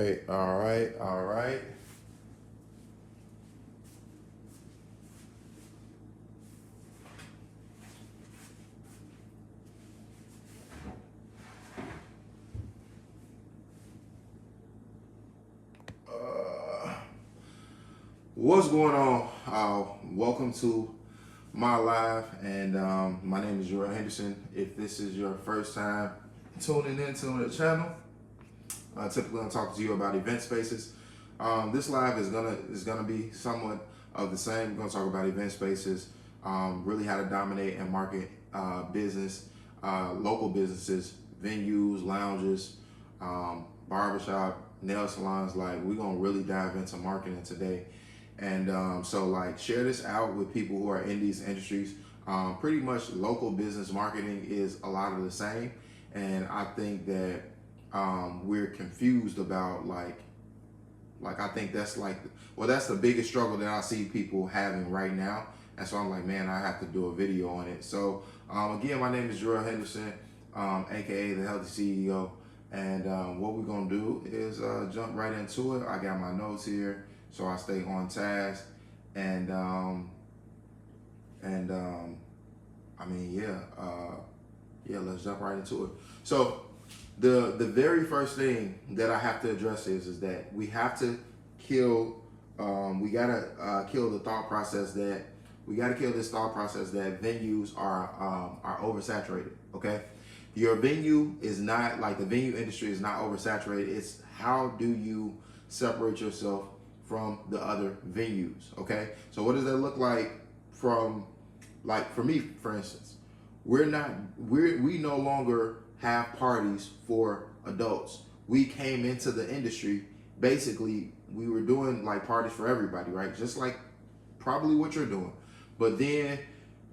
All right. Uh, what's going on? Welcome to my live, and my name is Joel Henderson. If this is your first time tuning into the channel, typically I'm talking to you about event spaces. This live is gonna be somewhat of the same. We're gonna talk about event spaces, really how to dominate and market business, local businesses, venues, lounges, barbershop, nail salons. Like, we're gonna really dive into marketing today. And so, like, share this out with people who are in these industries. Pretty much local business marketing is a lot of the same. And I think that we're confused about like I think that's that's the biggest struggle that I see people having right now. And so I'm like, man, I have to do a video on it. So again, my name is Joel Henderson, aka the Healthy CEO. And what we're gonna do is jump right into it. I got my notes here, so I stay on task. And I mean, yeah, let's jump right into it. So the very first thing that I have to address is that we have to kill. We gotta kill the thought process that this thought process that venues are oversaturated. Okay, your venue is not, like, the venue industry is not oversaturated. It's how do you separate yourself from the other venues? Okay, so what does that look like from, like, for me, for instance, we no longer have parties for adults. We came into the industry, basically, we were doing like parties for everybody, right? Just like probably what you're doing. But then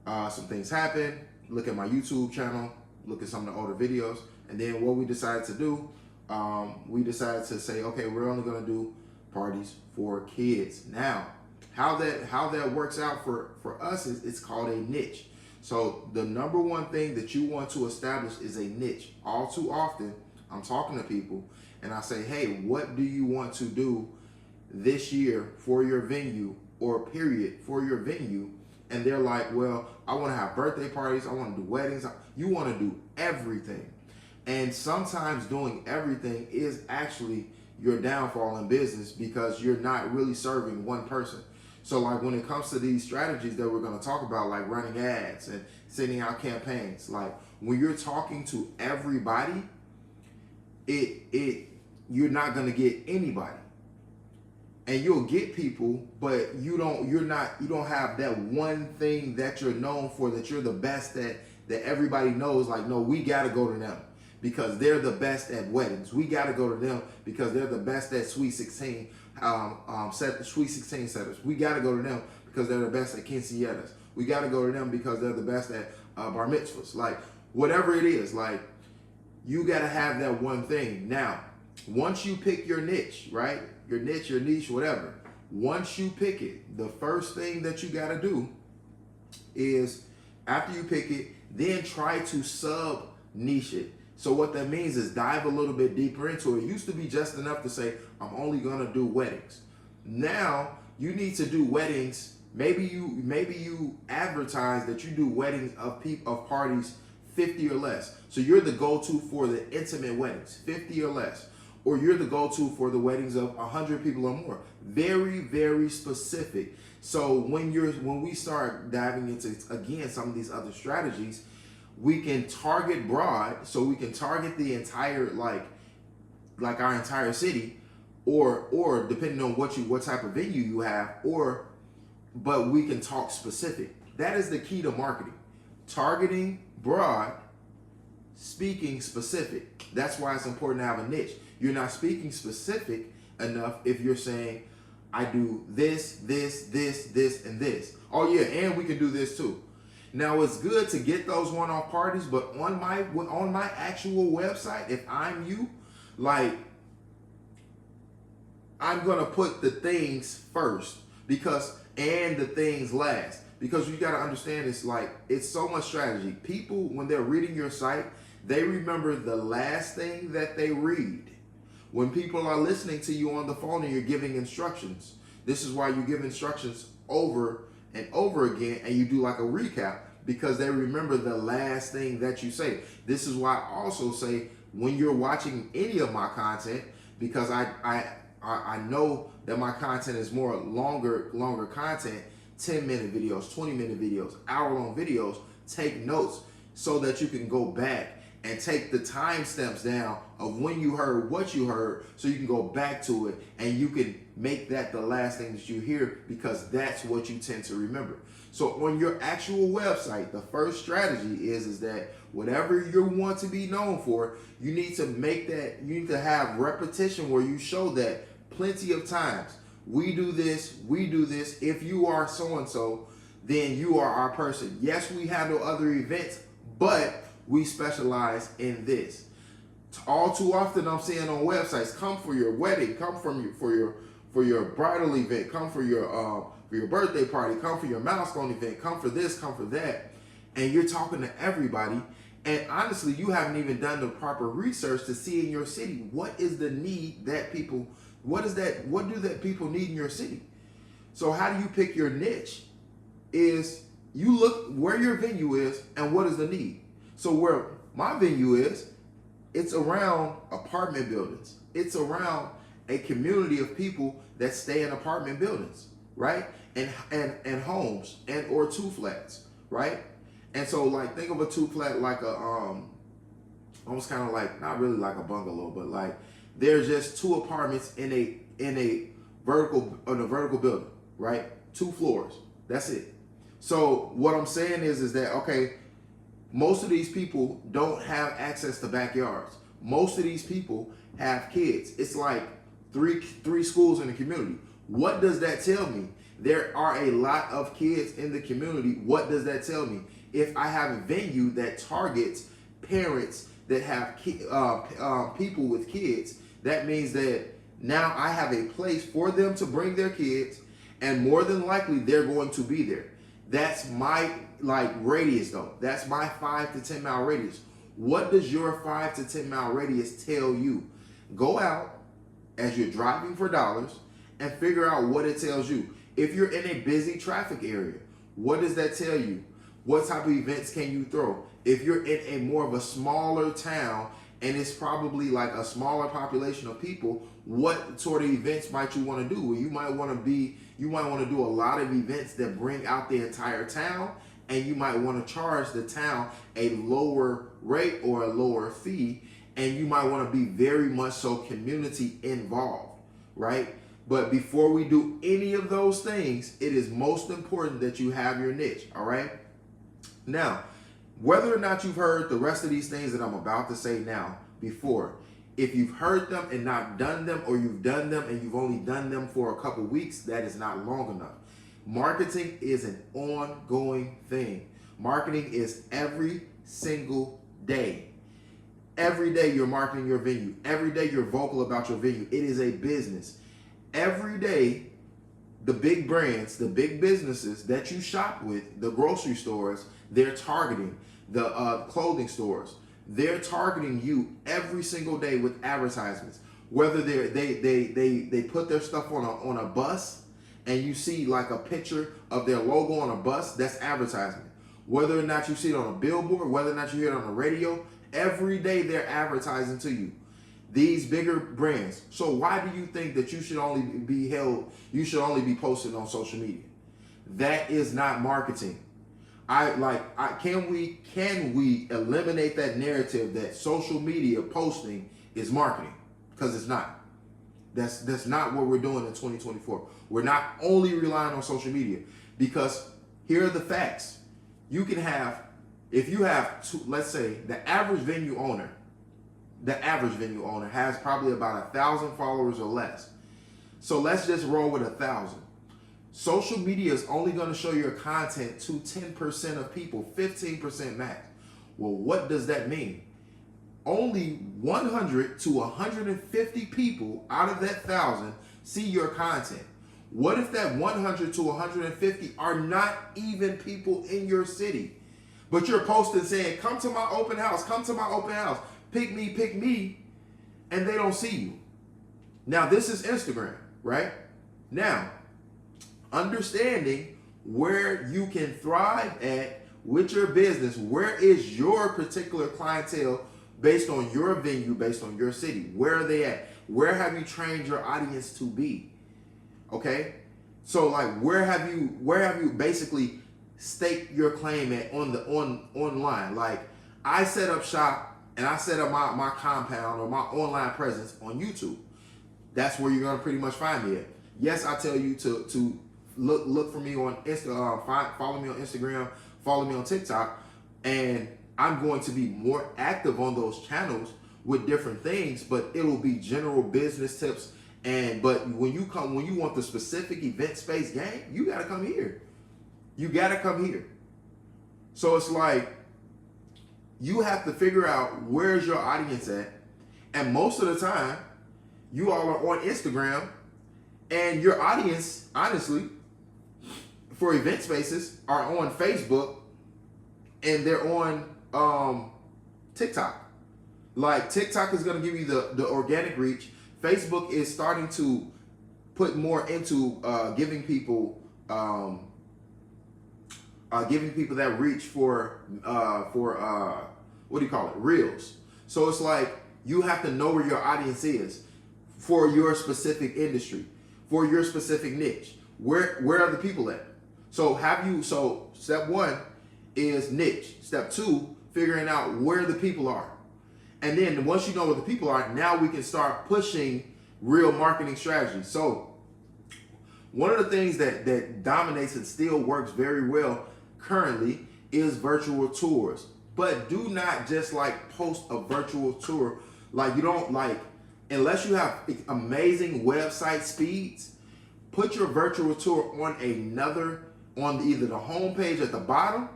some things happened. Look at my YouTube channel, look at some of the older videos. And then what we decided to do, we decided to say, okay, we're only gonna do parties for kids. Now, how that works out for us is it's called a niche. So the number one thing that you want to establish is a niche. All too often, I'm talking to people and I say, hey, what do you want to do this year for your venue, or period for your venue? And they're like, well, I want to have birthday parties, I want to do weddings. You want to do everything. And sometimes doing everything is actually your downfall in business, because you're not really serving one person. So, like, when it comes to these strategies that we're going to talk about, like running ads and sending out campaigns, like, when you're talking to everybody, you're not going to get anybody. And you'll get people, but you don't have that one thing that you're known for, that you're the best at, that everybody knows. Like, no, we got to go to them because they're the best at weddings. We got to go to them because they're the best at Sweet 16 Sweet 16 setups. We got to go to them because they're the best at quinceañeras. We got to go to them because they're the best at bar mitzvahs. Like, whatever it is, like, you got to have that one thing. Now, once you pick your niche, right? Your niche, your niche, whatever. Once you pick it, the first thing that you got to do is, after you pick it, then try to sub niche it. So what that means is dive a little bit deeper into it. It used to be just enough to say, I'm only gonna do weddings. Now you need to do weddings. Maybe you advertise that you do weddings of parties 50 or less. So you're the go-to for the intimate weddings, 50 or less. Or you're the go-to for the weddings of 100 people or more. Very, very specific. So when we start diving into, again, some of these other strategies, we can target broad. So we can target the entire, like our entire city, or depending on what type of venue you have, but we can talk specific. That is the key to marketing. Targeting broad, speaking specific. That's why it's important to have a niche. You're not speaking specific enough if you're saying, I do this, this, and this. Oh yeah, and we can do this too. Now, it's good to get those one-off parties, but on my actual website, if I'm you, like, I'm gonna put the things first, and the things last, because you gotta understand, it's so much strategy. People, when they're reading your site, they remember the last thing that they read. When people are listening to you on the phone and you're giving instructions, this is why you give instructions over and over again, and you do like a recap, because they remember the last thing that you say. This is why I also say when you're watching any of my content, because I know that my content is more longer content, 10-minute videos, 20-minute videos, hour-long videos. Take notes so that you can go back and take the timestamps down of when you heard what you heard, so you can go back to it and you can make that the last thing that you hear, because that's what you tend to remember. So on your actual website, the first strategy is that whatever you want to be known for, you need to make that, you need to have repetition where you show that plenty of times. We do this, we do this. If you are so-and-so, then you are our person. Yes, we handle other events, but we specialize in this. All too often I'm seeing on websites, come for your wedding, come for your bridal event, come for your birthday party, come for your milestone event, come for this, come for that. And you're talking to everybody. And honestly, you haven't even done the proper research to see in your city, what is the need that people, what do that people need in your city? So how do you pick your niche? Is you look where your venue is and what is the need. So where my venue is, it's around apartment buildings. It's around a community of people that stay in apartment buildings, right? And homes and or two flats, right? And so like think of a two flat like a almost kind of like, not really like a bungalow, but like there's just two apartments in a vertical building, right? 2 floors. That's it. So what I'm saying is that, okay, most of these people don't have access to backyards. Most of these people have kids. It's like three schools in the community. What does that tell me? There are a lot of kids in the community. What does that tell me? If I have a venue that targets parents that have people with kids, that means that now I have a place for them to bring their kids, and more than likely they're going to be there. That's my radius though. That's my 5 to 10 mile radius. What does your 5 to 10 mile radius tell you? Go out as you're driving for dollars and figure out what it tells you. If you're in a busy traffic area, what does that tell you? What type of events can you throw? If you're in a more of a smaller town and it's probably like a smaller population of people, what sort of events might you want to do? Well, you might want to do a lot of events that bring out the entire town, and you might want to charge the town a lower rate or a lower fee, and you might want to be very much so community involved, right? But before we do any of those things, it is most important that you have your niche, all right? Now, whether or not you've heard the rest of these things that I'm about to say now before, if you've heard them and not done them, or you've done them and you've only done them for a couple weeks, that is not long enough. Marketing is an ongoing thing. Marketing is every single day. Every day you're marketing your venue. Every day you're vocal about your venue. It is a business. Every day, the big brands, the big businesses that you shop with, the grocery stores, they're targeting, the clothing stores, they're targeting you every single day with advertisements. Whether they put their stuff on a bus and you see like a picture of their logo on a bus, that's advertisement. Whether or not you see it on a billboard, whether or not you hear it on the radio, every day they're advertising to you. These bigger brands. So why do you think that you should only be posted on social media? That is not marketing. Can we eliminate that narrative that social media posting is marketing? Because it's not. That's not what we're doing in 2024. We're not only relying on social media, because here are the facts. You can have, if you have let's say the average venue owner has probably about 1,000 followers or less. So let's just roll with 1,000. Social media is only going to show your content to 10% of people, 15% max. Well, what does that mean? Only 100 to 150 people out of that 1,000 see your content. What if that 100 to 150 are not even people in your city, but you're posting saying, come to my open house, come to my open house, pick me, and they don't see you? Now, this is Instagram, right? Now, understanding where you can thrive at with your business, where is your particular clientele based on your venue, based on your city? Where are they at? Where have you trained your audience to be? Okay? So like where have you basically staked your claim at online? Like I set up shop and I set up my compound or my online presence on YouTube. That's where you're gonna pretty much find me at. Yes, I tell you to look for me on follow me on Instagram, follow me on TikTok, and I'm going to be more active on those channels with different things, but it'll be general business tips. But when you want the specific event space game, you gotta come here. You gotta come here. So it's like you have to figure out where's your audience at, and most of the time, you all are on Instagram, and your audience, honestly, for event spaces, are on Facebook, and they're on TikTok. Like TikTok is going to give you the organic reach. Facebook is starting to put more into giving people that reach for what do you call it? Reels. So it's like you have to know where your audience is for your specific industry, for your specific niche. Where are the people at? So step one is niche. Step two, figuring out where the people are. And then once you know where the people are, now we can start pushing real marketing strategies. So one of the things that dominates and still works very well currently is virtual tours. But do not just like post a virtual tour. Like you don't like, unless you have amazing website speeds, put your virtual tour on either the home page at the bottom,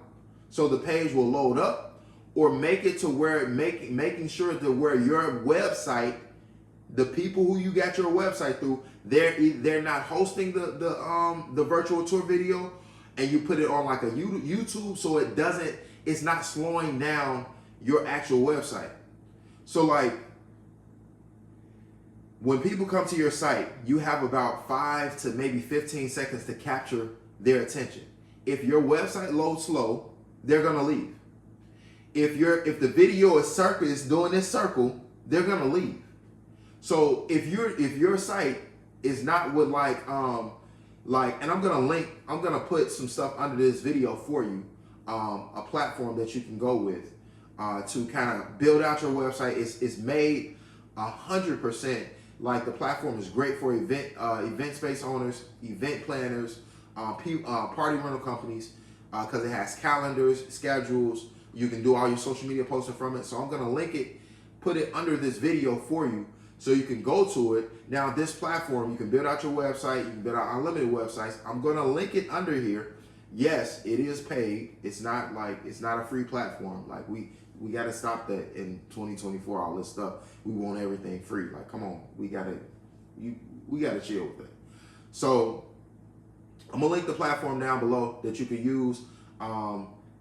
so the page will load up, or make it to where making sure that where your website, the people who you got your website through, they're not hosting the virtual tour video, and you put it on like a YouTube, so it's not slowing down your actual website. So like when people come to your site, you have about 5 to maybe 15 seconds to capture their attention. If your website loads slow, they're gonna leave. If the video is doing this circle, they're gonna leave. So if your site is not with and I'm gonna put some stuff under this video for you, a platform that you can go with to kind of build out your website. It's made 100%. Like the platform is great for event space owners, event planners, party rental companies, because it has calendars, schedules. You can do all your social media posting from it. So I'm gonna link it, put it under this video for you, so you can go to it. Now this platform, you can build out your website, you can build out unlimited websites. I'm gonna link it under here. Yes, it is paid. It's not a free platform. Like we gotta stop that in 2024, all this stuff. We want everything free. Like, come on, we gotta chill with that. So I'm gonna link the platform down below that you can use.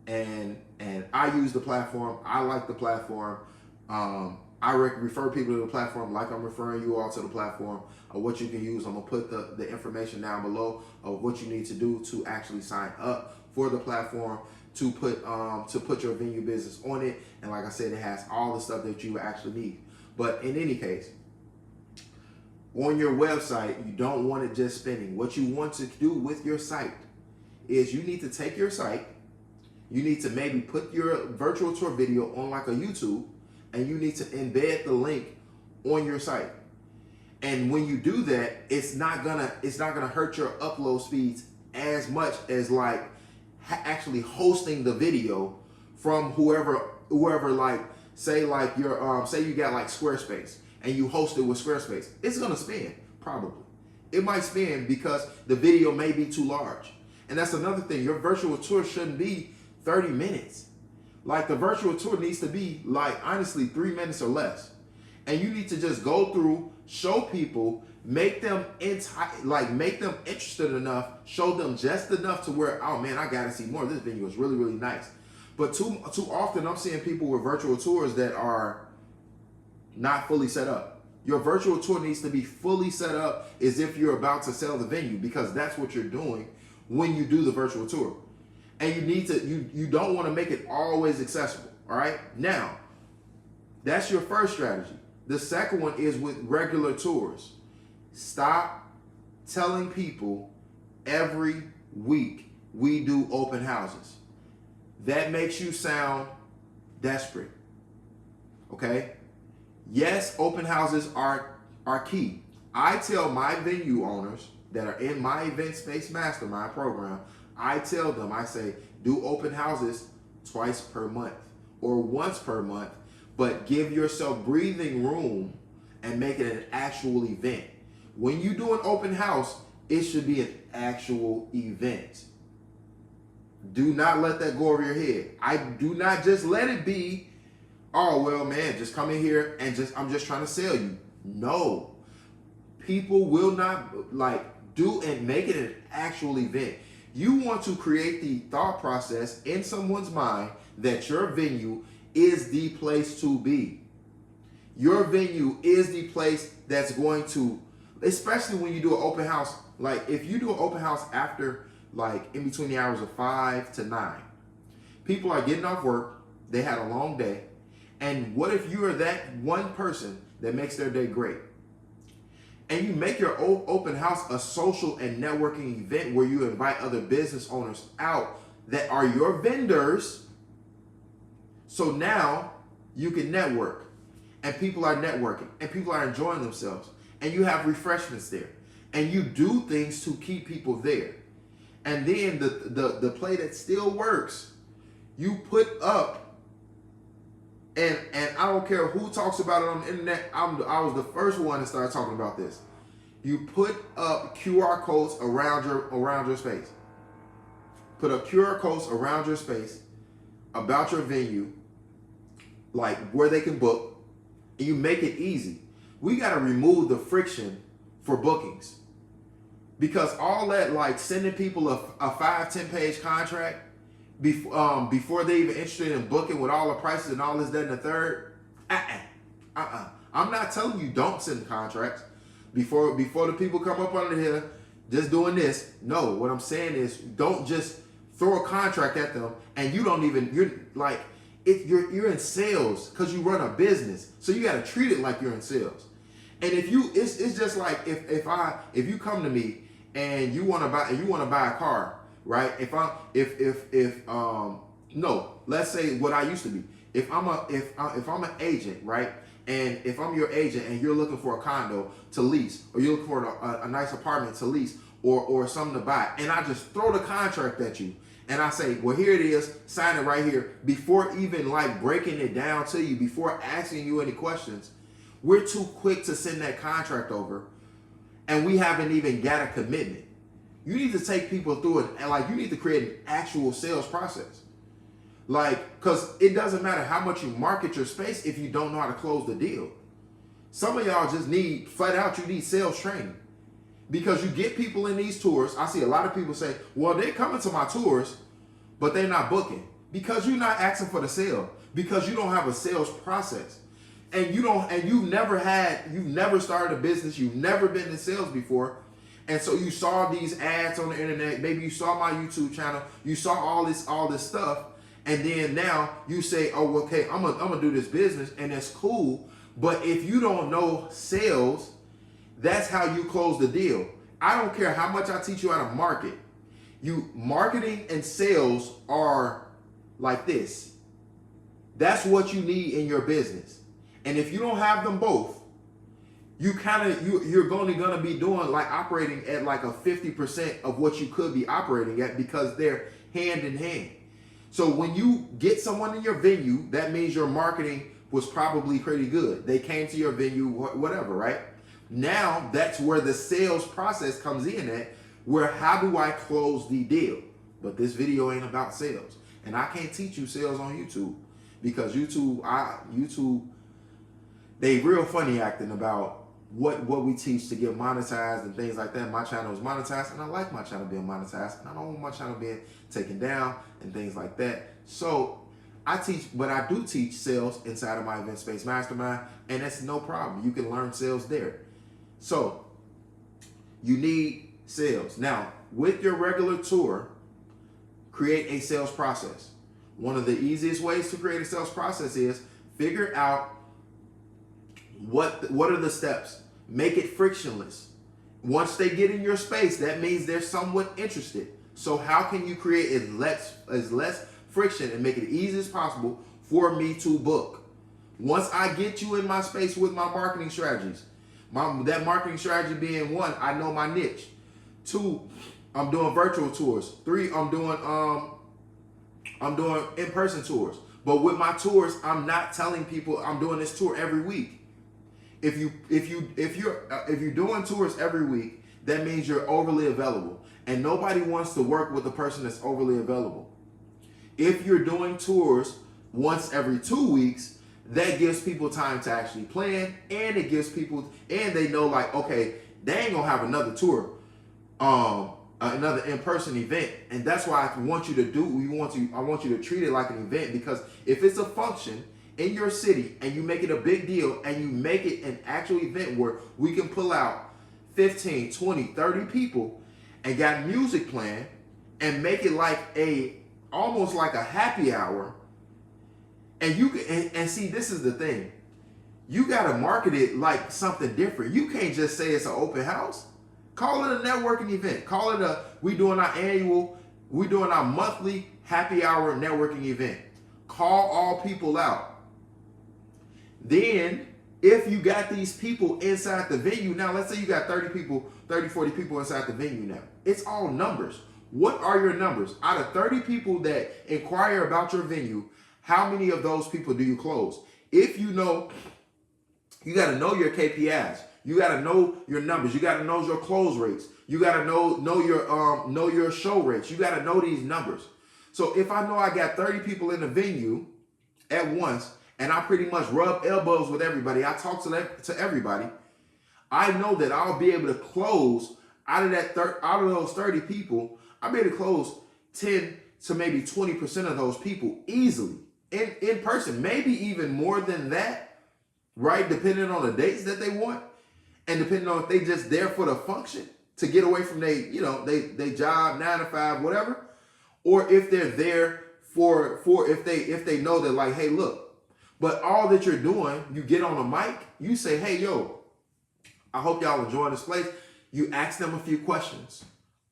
And I use the platform. I like the platform. I refer people to the platform like I'm referring you all to the platform of what you can use. I'm gonna put the information down below of what you need to do to actually sign up for the platform, to put your venue business on it. And like I said, it has all the stuff that you actually need. But in any case, on your website, you don't want it just spinning. What you want to do with your site is you need to take your site, you need to maybe put your virtual tour video on like a YouTube, and you need to embed the link on your site. And when you do that, it's not gonna hurt your upload speeds as much as like actually hosting the video from whoever like say like your say you got like Squarespace and you host it with Squarespace. It's gonna spin, probably. It might spin because the video may be too large. And that's another thing. Your virtual tour shouldn't be 30 minutes. Like the virtual tour needs to be like honestly 3 minutes or less. And you need to just go through, show people, make them interested enough, show them just enough to where, oh man, I gotta see more. This video is really, really nice. But too often I'm seeing people with virtual tours that are not fully set up. Your virtual tour needs to be fully set up as if you're about to sell the venue, because that's what you're doing when you do the virtual tour. And you don't want to make it always accessible. All right. Now, that's your first strategy. The second one is with regular tours. Stop telling people every week we do open houses. That makes you sound desperate. Okay? Yes, open houses are key. I tell my venue owners that are in my event space mastermind program, I tell them, I say, do open houses twice per month or once per month, but give yourself breathing room and make it an actual event. When you do an open house, it should be an actual event. Do not let that go over your head. I do not just let it be, oh, well, man, just come in here and I'm just trying to sell you. No. People will not do and make it an actual event. You want to create the thought process in someone's mind that your venue is the place to be. Your venue is the place that's going to, especially when you do an open house. Like if you do an open house after in between the hours of 5 to 9, people are getting off work. They had a long day. And what if you are that one person that makes their day great? And you make your open house a social and networking event where you invite other business owners out that are your vendors. So now you can network, and people are networking, and people are enjoying themselves, and you have refreshments there, and you do things to keep people there. And then the play that still works, you put up. And I don't care who talks about it on the internet. I was the first one to start talking about this. You put up QR codes around your space. Put up QR codes around your space about your venue, like where they can book, and you make it easy. We got to remove the friction for bookings, because all that sending people a 5-10 page contract before they even interested in booking with all the prices and all this, that, and the third. I'm not telling you don't send contracts before the people come up under here just doing this. No, what I'm saying is don't just throw a contract at them and you're in sales because you run a business, so you got to treat it like you're in sales. And it's just like if you come to me and you want to buy a car. Right? Let's say what I used to be. If I'm an agent, right? And if I'm your agent and you're looking for a condo to lease, or you're looking for a nice apartment to lease, or something to buy, and I just throw the contract at you, and I say, well, here it is, sign it right here, before even breaking it down to you, before asking you any questions, we're too quick to send that contract over, and we haven't even got a commitment. You need to take people through it, and you need to create an actual sales process. Because it doesn't matter how much you market your space if you don't know how to close the deal. Some of y'all just need, flat out, you need sales training. Because you get people in these tours. I see a lot of people say, well, they're coming to my tours, but they're not booking. Because you're not asking for the sale. Because you don't have a sales process. And you've never started a business, you've never been in sales before. And so you saw these ads on the internet, maybe you saw my YouTube channel, you saw all this stuff, and then now you say, oh, okay, I'm gonna do this business, and that's cool. But if you don't know sales, that's how you close the deal. I don't care how much I teach you how to market. Marketing and sales are like this. That's what you need in your business. And if you don't have them both, you're only gonna be doing operating at a 50% of what you could be operating at, because they're hand in hand. So when you get someone in your venue, that means your marketing was probably pretty good. They came to your venue, whatever, right? Now that's where the sales process comes in at, where how do I close the deal? But this video ain't about sales, and I can't teach you sales on YouTube, because YouTube, they real funny acting about what we teach to get monetized and things like that. My channel is monetized, and I like my channel being monetized, and I don't want my channel being taken down and things like that. So but I do teach sales inside of my event space mastermind, and that's no problem. You can learn sales there. So you need sales. Now, with your regular tour, create a sales process. One of the easiest ways to create a sales process is figure out what are the steps. Make it frictionless. Once they get in your space, that means they're somewhat interested. So how can you create as less friction and make it easy as possible for me to book? Once I get you in my space with my marketing strategies, that marketing strategy being 1, I know my niche. 2, I'm doing virtual tours. 3, I'm doing in-person tours. But with my tours, I'm not telling people I'm doing this tour every week. If you're doing tours every week, that means you're overly available, and nobody wants to work with a person that's overly available. If you're doing tours once every 2 weeks, that gives people time to actually plan, and it gives people, and they know like, okay, they ain't gonna have another tour, another in-person event, and that's why I want you to I want you to treat it like an event, because if it's a function in your city and you make it a big deal and you make it an actual event where we can pull out 15, 20, 30 people and got music playing and make it like almost like a happy hour, and you can and see, this is the thing, you got to market it like something different. You can't just say it's an open house. Call it a networking event. Call it we doing our monthly happy hour networking event. Call all people out. Then, if you got these people inside the venue, now let's say you got 30, 40 people inside the venue now. It's all numbers. What are your numbers? Out of 30 people that inquire about your venue, how many of those people do you close? If you know, you got to know your KPIs. You got to know your numbers. You got to know your close rates. You got to know your show rates. You got to know these numbers. So if I know I got 30 people in the venue at once, and I pretty much rub elbows with everybody, I talk to everybody, I know that I'll be able to close out of those 30 people, I'll be able to close 10 to maybe 20% of those people easily in person, maybe even more than that, right? Depending on the dates that they want, and depending on if they just there for the function to get away from they job 9 to 5, whatever, or if they're there for if they know that, like, hey, look. But all that you're doing, you get on a mic, you say, hey, yo, I hope y'all enjoying this place. You ask them a few questions.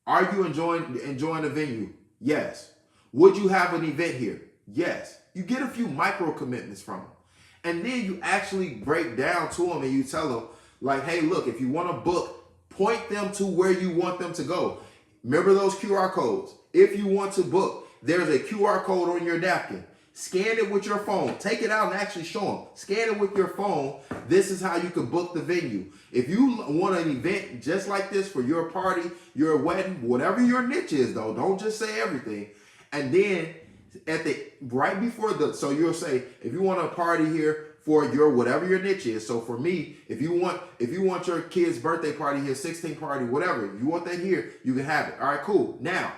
Are you enjoying the venue? Yes. Would you have an event here? Yes. You get a few micro commitments from them. And then you actually break down to them and you tell them, like, hey, look, if you want to book, point them to where you want them to go. Remember those QR codes. If you want to book, there's a QR code on your napkin. Scan it with your phone. Take it out and actually show them. Scan it with your phone. This is how you can book the venue. If you want an event just like this for your party, your wedding, whatever your niche is, though, don't just say everything. And then so you'll say, if you want a party here for your whatever your niche is. So for me, if you want your kid's birthday party here, 16th party, whatever, if you want that here, you can have it. All right, cool. Now,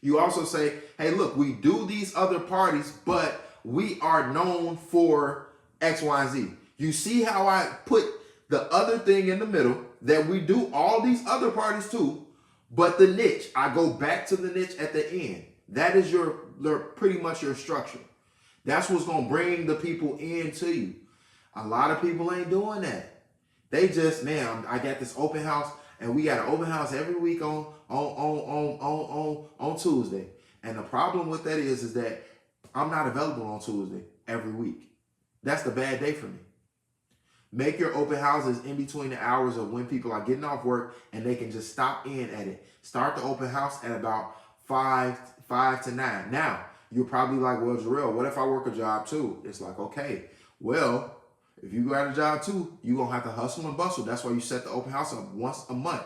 you also say, hey, look, we do these other parties, but we are known for X, Y, and Z. You see how I put the other thing in the middle, that we do all these other parties too, but the niche, I go back to the niche at the end. That is pretty much your structure. That's what's going to bring the people into you. A lot of people ain't doing that. They just, man, I got this open house, and we got an open house every week on Tuesday. And the problem with that is that I'm not available on Tuesday every week. That's the bad day for me. Make your open houses in between the hours of when people are getting off work and they can just stop in at it. Start the open house at about 5 to 9. Now, you're probably like, well, Jarrell, what if I work a job too? It's like, okay, well, if you got a job too, you're going to have to hustle and bustle. That's why you set the open house up once a month.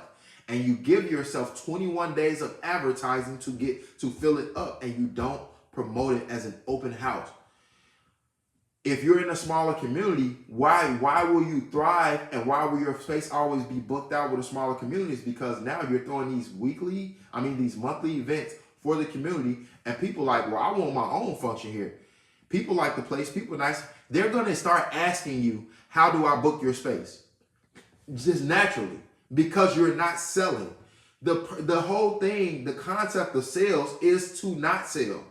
And you give yourself 21 days of advertising to fill it up, and you don't promote it as an open house. If you're in a smaller community, why will you thrive, and why will your space always be booked out with a smaller community? Is because now you're throwing these monthly events for the community, and people like, well, I want my own function here. People like the place, people nice. They're going to start asking you, how do I book your space? Just naturally, because you're not selling. The whole thing, the concept of sales is to not sell.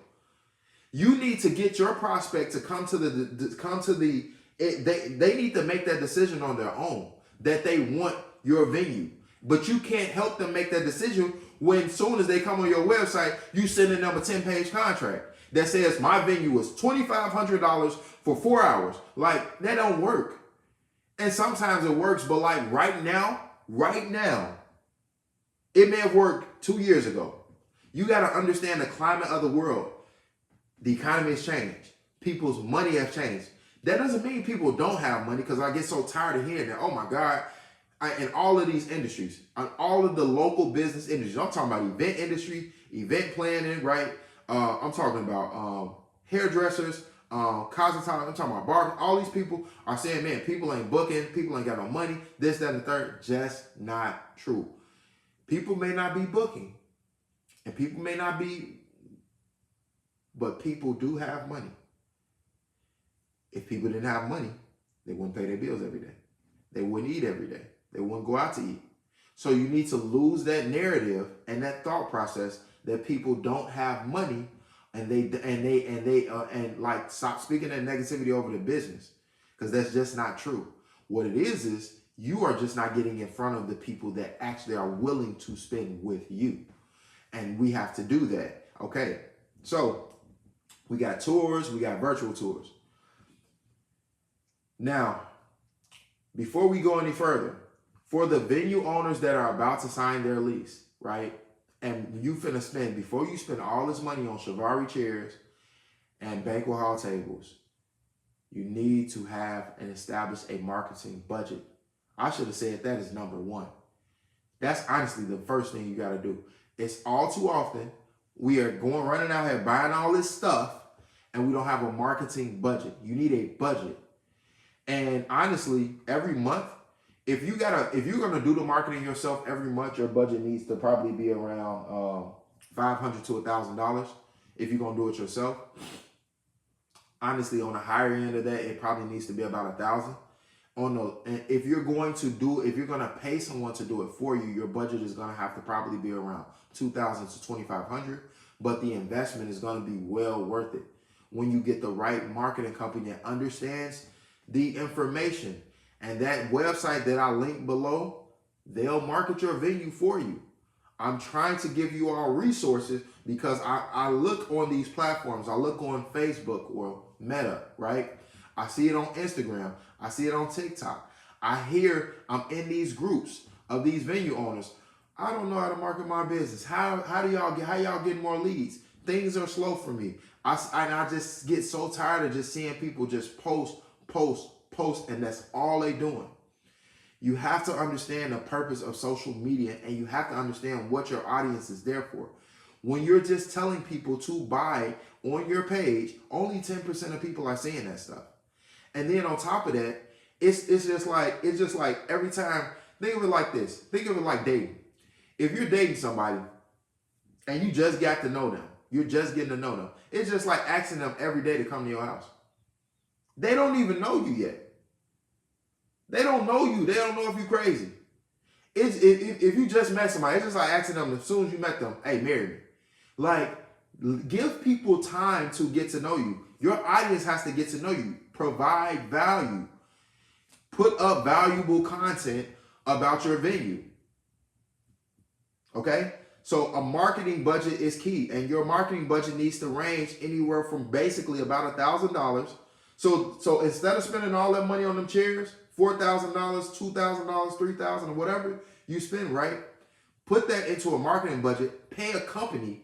You need to get your prospect to come to they need to make that decision on their own that they want your venue. But you can't help them make that decision when soon as they come on your website, you send them a 10-page contract that says my venue is $2,500 for 4 hours. Like, that don't work. And sometimes it works, but like right now, it may have worked 2 years ago. You got to understand the climate of the world. The economy has changed. People's money has changed. That doesn't mean people don't have money, because I get so tired of hearing that, oh my God, in all of these industries, on all of the local business industries, I'm talking about event industry, event planning, right? I'm talking about hairdressers, cosmetologists, I'm talking about barbers. All these people are saying, man, people ain't booking, people ain't got no money, this, that, and the third. Just not true. People may not be booking, and people may not be, but people do have money. If people didn't have money, they wouldn't pay their bills every day. They wouldn't eat every day. They wouldn't go out to eat. So you need to lose that narrative and that thought process that people don't have money, and like stop speaking that negativity over the business, because that's just not true. What it is you are just not getting in front of the people that actually are willing to spend with you. And we have to do that. Okay. So we got tours, we got virtual tours. Now, before we go any further, for the venue owners that are about to sign their lease, right? And you finna spend, before you spend all this money on Chivalry chairs and banquet hall tables, you need to have and establish a marketing budget. I should have said that is number one. That's honestly the first thing you got to do. It's all too often we are running out here buying all this stuff, and we don't have a marketing budget. You need a budget. And honestly, every month, if you're gonna do the marketing yourself every month, your budget needs to probably be around $500 to $1,000 if you're gonna do it yourself. Honestly, on the higher end of that, it probably needs to be about $1,000. And if you're gonna pay someone to do it for you, your budget is gonna have to probably be around $2,000 to $2,500. But the investment is gonna be well worth it when you get the right marketing company that understands the information. And that website that I link below, they'll market your venue for you. I'm trying to give you all resources because I look on these platforms. I look on Facebook or Meta, right? I see it on Instagram. I see it on TikTok. I'm in these groups of these venue owners. I don't know how to market my business. How y'all get more leads? Things are slow for me. I just get so tired of just seeing people just post, and that's all they doing. You have to understand the purpose of social media, and you have to understand what your audience is there for. When you're just telling people to buy on your page, only 10% of people are seeing that stuff. And then on top of that, it's just like every time, think of it like this. Think of it like dating. If you're dating somebody and you just got to know them, you're just getting to know them. It's just like asking them every day to come to your house. They don't even know you yet. They don't know you. They don't know if you're crazy. If you just met somebody, it's just like asking them as soon as you met them, hey, marry me. Like, give people time to get to know you. Your audience has to get to know you. Provide value. Put up valuable content about your venue. Okay? So a marketing budget is key. And your marketing budget needs to range anywhere from basically about $1,000. So instead of spending all that money on them chairs, $4,000, $2,000, $3,000, or whatever you spend, right? Put that into a marketing budget. Pay a company,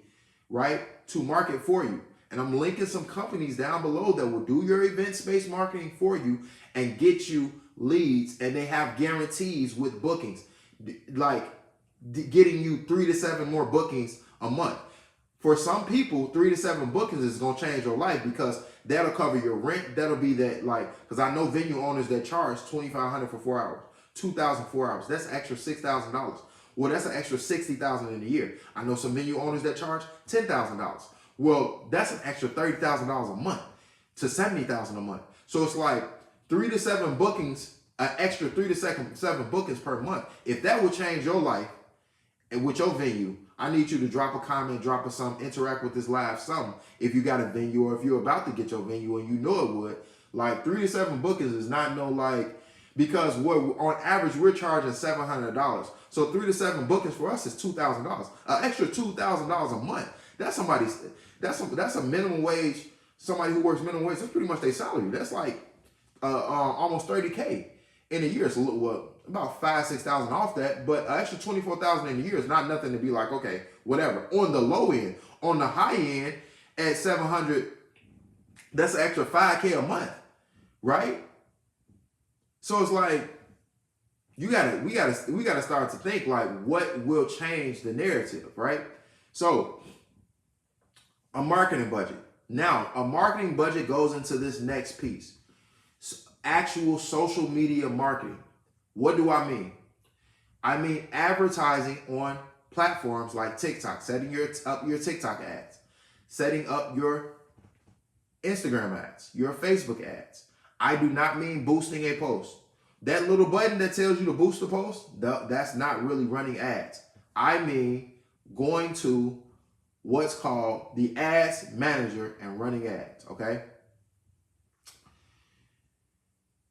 right, to market for you. And I'm linking some companies down below that will do your event space marketing for you and get you leads. And they have guarantees with bookings, like getting you 3 to 7 more bookings a month. For some people, 3 to 7 bookings is going to change your life, because that'll cover your rent. That'll be that, like, because I know venue owners that charge $2,500 for 4 hours, $2,000 4 hours. That's extra $6,000. Well, that's an extra $60,000 in a year. I know some venue owners that charge $10,000. Well, that's an extra $30,000 a month to $70,000 a month. So it's like 3 to 7 bookings, an extra 3 to 7 bookings per month. If that would change your life and with your venue, I need you to drop a comment, drop a something, interact with this live something. If you got a venue or if you're about to get your venue and you know it would, like 3 to 7 bookings is not no like, because what on average we're charging $700. So 3 to 7 bookings for us is $2,000. An extra $2,000 a month. That's a minimum wage. Somebody who works minimum wage, that's pretty much their salary. That's like almost $30K in a year. It's about $5,000-6,000 off that, but an extra $24,000 in a year is not nothing to be like, okay, whatever. On the low end, on the high end, at $700, that's an extra $5K a month, right? So it's like we gotta start to think like, what will change the narrative, right? So a marketing budget. Now, a marketing budget goes into this next piece. Actual social media marketing. What do I mean? I mean advertising on platforms like TikTok, setting up your TikTok ads, setting up your Instagram ads, your Facebook ads. I do not mean boosting a post. That little button that tells you to boost the post, that's not really running ads. I mean going to what's called the ads manager and running ads, okay?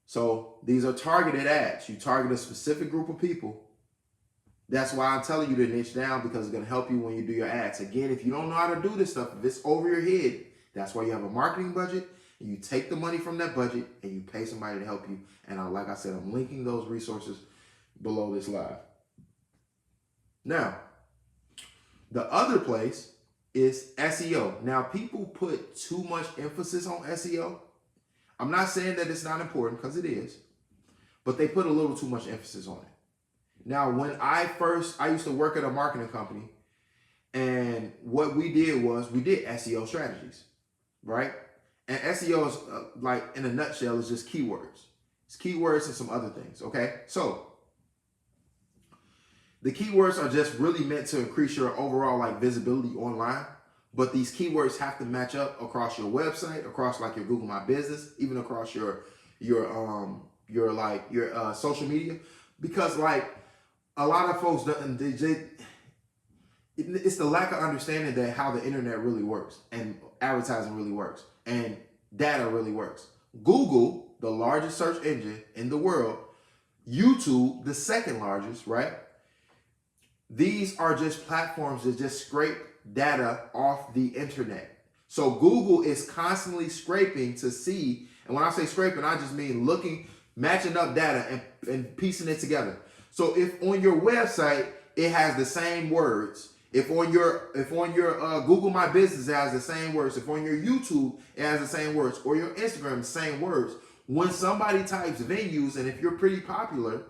So these are targeted ads. You target a specific group of people. That's why I'm telling you to niche down, because it's going to help you when you do your ads. Again, if you don't know how to do this stuff, if it's over your head, that's why you have a marketing budget, and you take the money from that budget and you pay somebody to help you. And like I said, I'm linking those resources below this live. Now, the other place is SEO. Now, people put too much emphasis on SEO. I'm not saying that it's not important, because it is, but they put a little too much emphasis on it. Now, when I used to work at a marketing company, and what we did was we did SEO strategies, right? And SEO is like, in a nutshell, is just keywords. It's keywords and some other things, okay? So the keywords are just really meant to increase your overall like visibility online. But these keywords have to match up across your website, across like your Google My Business, even across your social media, because like a lot of folks it's the lack of understanding that how the internet really works and advertising really works and data really works. Google, the largest search engine in the world, YouTube, the second largest, right? These are just platforms that just scrape data off the internet. So Google is constantly scraping to see, and when I say scraping, I just mean looking, matching up data and piecing it together. So if on your website it has the same words, if on your Google My Business it has the same words, if on your YouTube it has the same words, or your Instagram the same words, when somebody types venues, and if you're pretty popular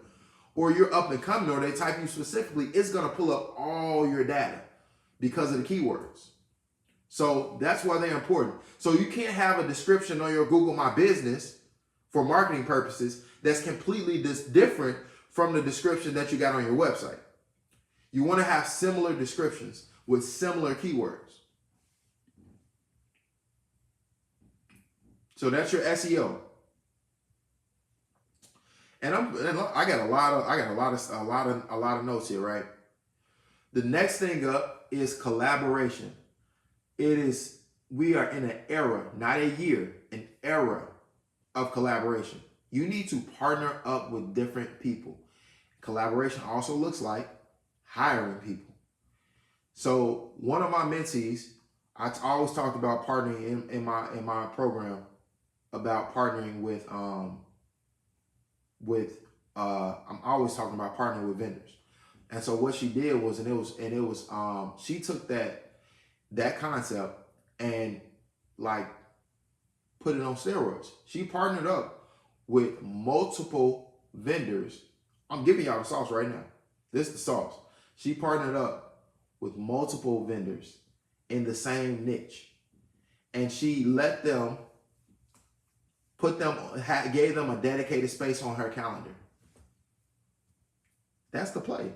or you're up and coming, or they type you specifically, it's gonna pull up all your data because of the keywords. So that's why they're important. So you can't have a description on your Google My Business for marketing purposes that's completely different from the description that you got on your website. You want to have similar descriptions with similar keywords. So that's your SEO. And I got a lot of notes here, right? The next thing up is collaboration. We are in an era, not a year, an era of collaboration. You need to partner up with different people. Collaboration also looks like hiring people. So one of my mentees, I always talked about partnering in my program about partnering with I'm always talking about partnering with vendors. And so what she did was, she took that concept and like put it on steroids. She partnered up with multiple vendors. I'm giving y'all the sauce right now. This is the sauce. She partnered up with multiple vendors in the same niche, and she let them gave them a dedicated space on her calendar. That's the play.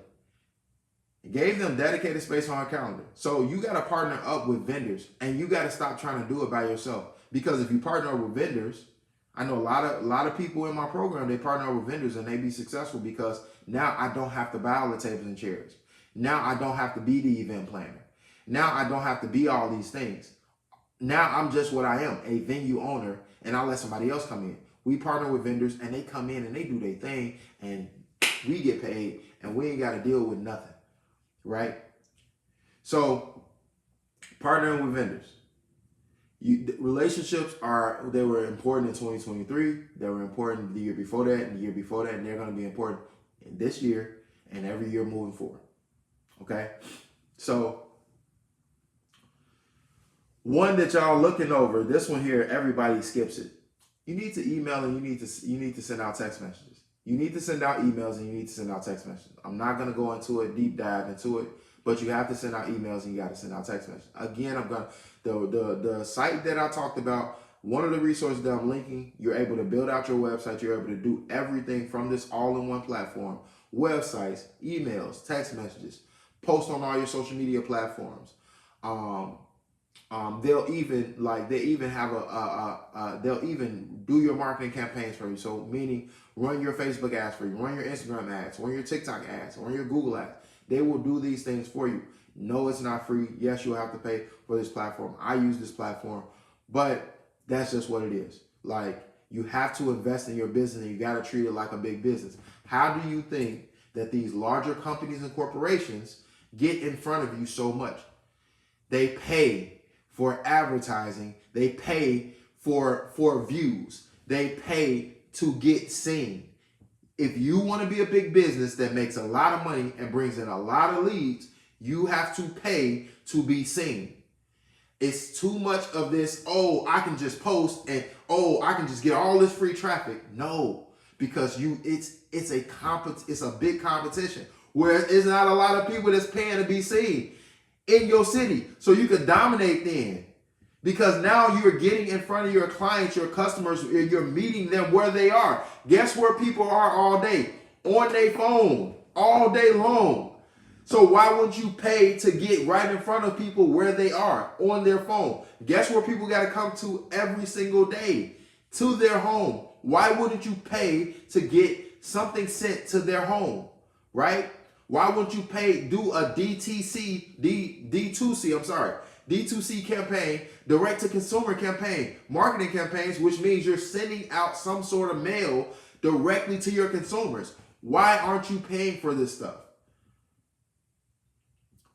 Gave them dedicated space on our calendar. So you got to partner up with vendors, and you got to stop trying to do it by yourself. Because if you partner with vendors, I know a lot of people in my program, they partner with vendors and they be successful because now I don't have to buy all the tables and chairs. Now I don't have to be the event planner. Now I don't have to be all these things. Now I'm just what I am, a venue owner, and I let somebody else come in. We partner with vendors and they come in and they do their thing and we get paid and we ain't got to deal with nothing. Right? So partnering with vendors. Relationships they were important in 2023. They were important the year before that and the year before that, and they're going to be important in this year and every year moving forward. Okay? So one that y'all looking over, this one here, everybody skips it. You need to email and you need to send out text messages. You need to send out emails and you need to send out text messages. I'm not going to go into a deep dive into it, but you have to send out emails and you got to send out text messages. Again, the site that I talked about, one of the resources that I'm linking, you're able to build out your website. You're able to do everything from this all-in-one platform. Websites, emails, text messages, post on all your social media platforms. They'll even do your marketing campaigns for you. So meaning run your Facebook ads for you, run your Instagram ads, run your TikTok ads, run your Google ads. They will do these things for you. No, it's not free. Yes, you'll have to pay for this platform. I use this platform, but that's just what it is. Like, you have to invest in your business and you got to treat it like a big business. How do you think that these larger companies and corporations get in front of you so much? They pay for advertising. They pay for views. They pay to get seen. If you want to be a big business that makes a lot of money and brings in a lot of leads, you have to pay to be seen. It's too much of this, oh, I can just post and oh, I can just get all this free traffic. No, because it's a big competition where it's not a lot of people that's paying to be seen in your city. So you can dominate then. Because now you're getting in front of your clients, your customers, you're meeting them where they are. Guess where people are all day? On their phone, all day long. So why wouldn't you pay to get right in front of people where they are, on their phone? Guess where people got to come to every single day? To their home. Why wouldn't you pay to get something sent to their home, right? Why wouldn't you do a D2C campaign, direct to consumer campaign, marketing campaigns, which means you're sending out some sort of mail directly to your consumers. Why aren't you paying for this stuff?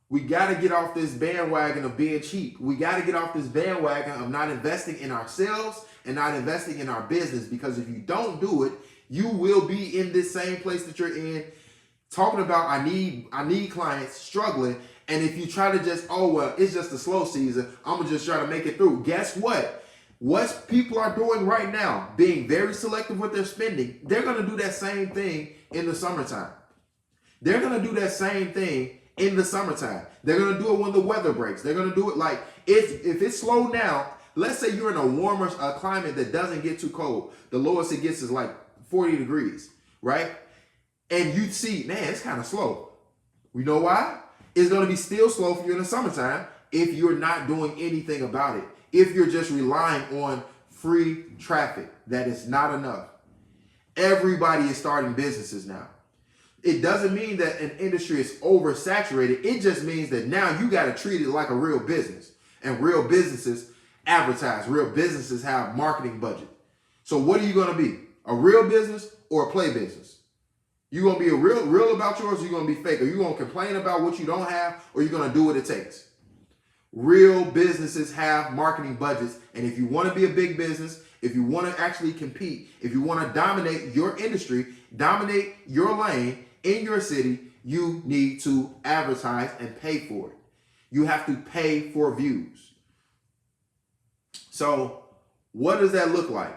We got to get off this bandwagon of being cheap. We got to get off this bandwagon of not investing in ourselves and not investing in our business, because if you don't do it, you will be in this same place that you're in, talking about I need clients, struggling. And if you try to just, oh, well, it's just a slow season, I'm going to just try to make it through. Guess what? What people are doing right now, being very selective with their spending, they're going to do that same thing in the summertime. They're going to do that same thing in the summertime. They're going to do it when the weather breaks. They're going to do it like, if it's slow now, let's say you're in a warmer climate that doesn't get too cold. The lowest it gets is like 40 degrees, right? And you see, man, it's kind of slow. You know why? It's going to be still slow for you in the summertime if you're not doing anything about it. If you're just relying on free traffic, that is not enough. Everybody is starting businesses now. It doesn't mean that an industry is oversaturated. It just means that now you got to treat it like a real business. And real businesses advertise. Real businesses have marketing budget. So what are you going to be? A real business or a play business? You going to be a real about yours, or you going to be fake? Are you going to complain about what you don't have, or you going to do what it takes? Real businesses have marketing budgets, and if you want to be a big business, if you want to actually compete, if you want to dominate your industry, dominate your lane in your city, you need to advertise and pay for it. You have to pay for views. So what does that look like?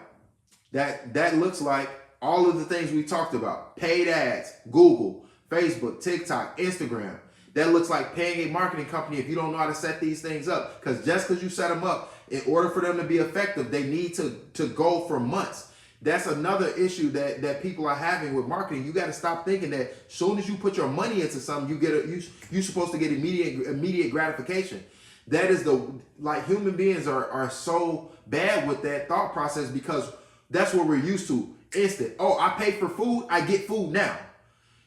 That looks like all of the things we talked about. Paid ads, Google, Facebook, TikTok, Instagram. That looks like paying a marketing company if you don't know how to set these things up. Because just because you set them up, in order for them to be effective, they need to go for months. That's another issue that people are having with marketing. You got to stop thinking that as soon as you put your money into something, you're supposed to get immediate gratification. That is like human beings are so bad with that thought process because that's what we're used to. Instant. Oh, I pay for food, I get food now.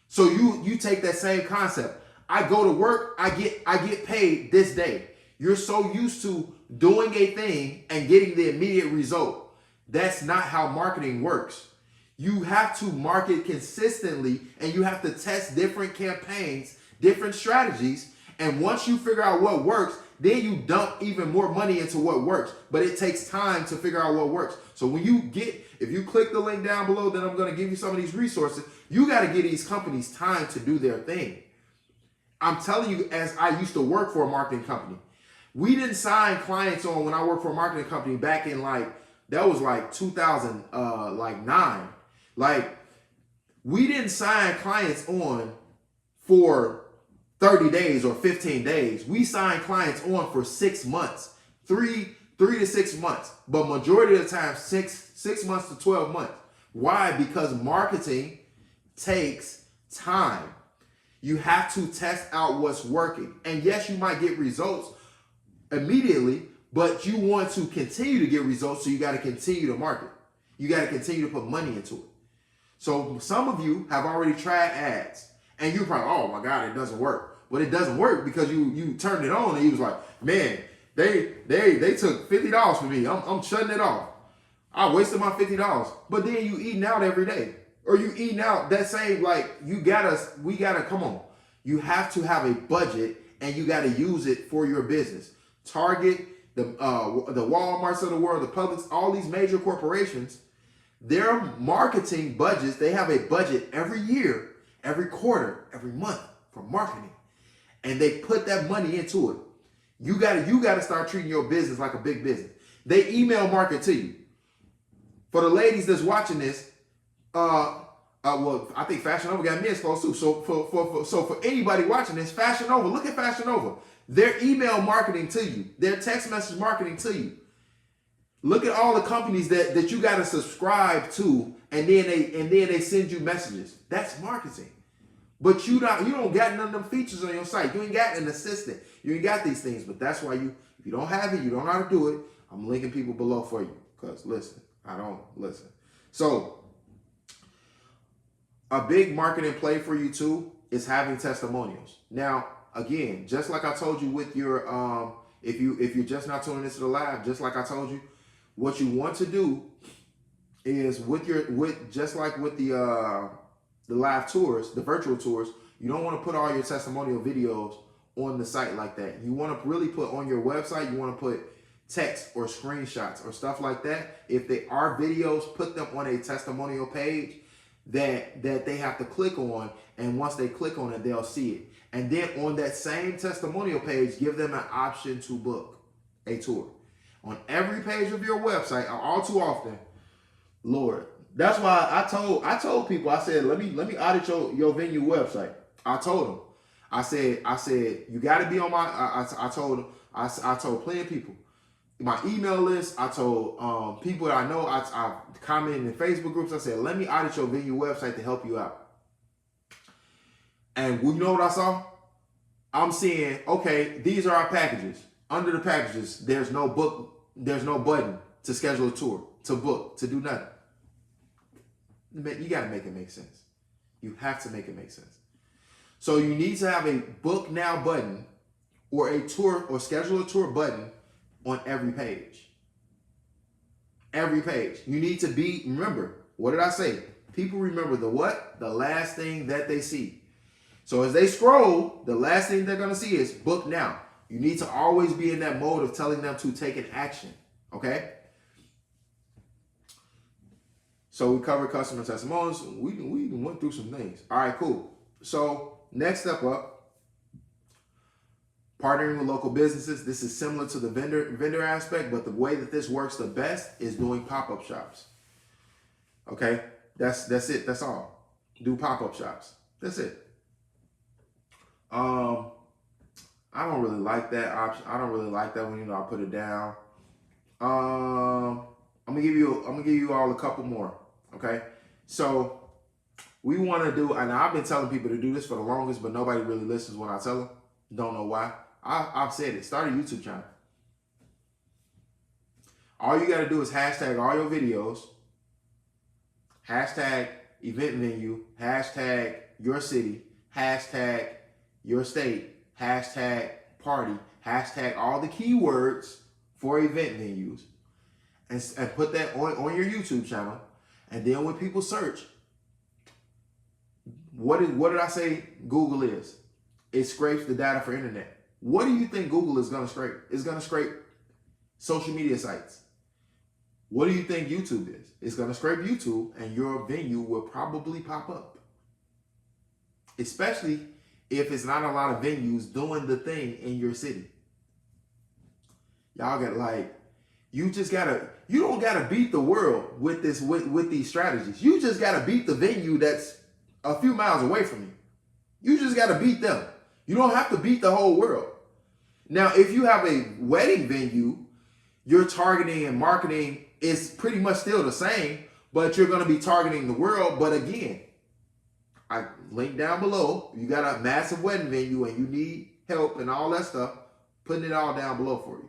So you take that same concept. I go to work, I get paid this day. You're so used to doing a thing and getting the immediate result. That's not how marketing works. You have to market consistently and you have to test different campaigns, different strategies. And once you figure out what works, then you dump even more money into what works. But it takes time to figure out what works. So if you click the link down below, then I'm going to give you some of these resources. You got to give these companies time to do their thing. I'm telling you, as I used to work for a marketing company, we didn't sign clients on when I worked for a marketing company back in that was 2009. Like, we didn't sign clients on for 30 days or 15 days. We signed clients on for 6 months, three to 6 months, but majority of the time, 6 months to 12 months. Why? Because marketing takes time. You have to test out what's working. And yes, you might get results immediately, but you want to continue to get results, so you got to continue to market. You got to continue to put money into it. So some of you have already tried ads, and you're probably, oh my God, it doesn't work. But it doesn't work because you turned it on and you was like, man, they took $50 from me. I'm shutting it off. I wasted my $50. But then you eating out every day, or you eating out that same we gotta come on. You have to have a budget and you got to use it for your business. Target, the Walmarts of the world, the Publix, all these major corporations, their marketing budgets, they have a budget every year, every quarter, every month for marketing. And they put that money into it. You gotta start treating your business like a big business. They email market to you. For the ladies that's watching this, well, I think Fashion Nova got me exposed too. So for anybody watching this, Fashion Nova, look at Fashion Nova. Their email marketing to you, their text message marketing to you. Look at all the companies that you got to subscribe to, and then they send you messages. That's marketing. But you don't got none of them features on your site. You ain't got an assistant. You ain't got these things. But that's why if you don't have it, you don't know how to do it. I'm linking people below for you. Because listen, I don't listen. So a big marketing play for you too is having testimonials. Now, again, just like I told you with your if you're just not tuning into the live, just like I told you, what you want to do is just like with the live tours, the virtual tours, you don't want to put all your testimonial videos on the site like that. You want to really put on your website, you want to put text or screenshots or stuff like that. If they are videos, put them on a testimonial page that they have to click on, and once they click on it, they'll see it. And then on that same testimonial page, give them an option to book a tour. On every page of your website, all too often, Lord, that's why I told people, I said, let me audit your venue website. I told them, I said you got to be on my. I told plenty of people, my email list. I told people that I know. I commented in Facebook groups. I said, let me audit your venue website to help you out. And you know what I saw? I'm seeing, okay, these are our packages. Under the packages, there's no button to schedule a tour, to book, to do nothing. You got to make it make sense. You have to make it make sense. So you need to have a book now button or a tour or schedule a tour button on every page. Every page. You need to remember, what did I say? People remember the what? The last thing that they see. So as they scroll, the last thing they're going to see is book now. You need to always be in that mode of telling them to take an action. Okay? So we covered customer testimonials. We went through some things. All right, cool. So next step up, partnering with local businesses. This is similar to the vendor aspect, but the way that this works the best is doing pop-up shops. Okay? That's it. That's all. Do pop-up shops. That's it. I don't really like that option. I don't really like that when I put it down. I'm gonna give you gonna give you all a couple more. Okay, so we want to do, and I've been telling people to do this for the longest, but nobody really listens when I tell them. Don't know why. I've said it. Start a YouTube channel. All you got to do is hashtag all your videos, hashtag event venue, hashtag your city, hashtag your state, hashtag party, hashtag all the keywords for event venues, and put that on your YouTube channel. And then when people search, what did I say Google is? It scrapes the data for internet. What do you think Google is going to scrape? It's going to scrape social media sites. What do you think YouTube is? It's going to scrape YouTube, and your venue will probably pop up. Especially if it's not a lot of venues doing the thing in your city. Y'all got you don't gotta beat the world with these strategies. You just gotta beat the venue that's a few miles away from you. You just gotta beat them. You don't have to beat the whole world. Now, if you have a wedding venue, your targeting and marketing is pretty much still the same, but you're gonna be targeting the world. But again, I link down below. You got a massive wedding venue and you need help and all that stuff, putting it all down below for you.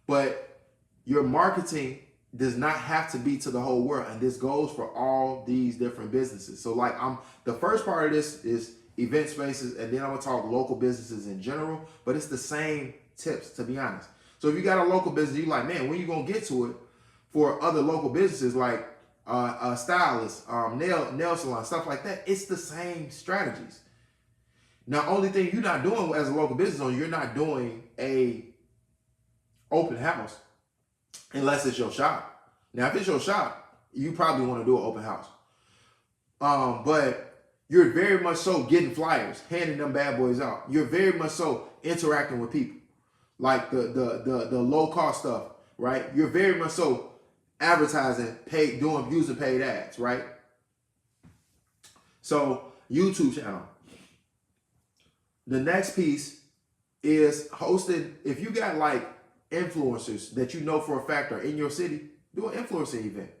But your marketing does not have to be to the whole world, and this goes for all these different businesses. So the first part of this is event spaces, and then I'm gonna talk local businesses in general, but it's the same tips, to be honest. So if you got a local business, you're like, man, when you gonna get to it? For other local businesses like stylists, nail salon, stuff like that, it's the same strategies. Now, only thing you're not doing as a local business owner, you're not doing a open house unless it's your shop. Now, if it's your shop, you probably want to do an open house. But you're very much so getting flyers, handing them bad boys out. You're very much so interacting with people, like the low cost stuff, right? You're very much so advertising, using paid ads, right? So YouTube channel. The next piece is hosting. If you got influencers that you know for a fact are in your city, do an influencer event.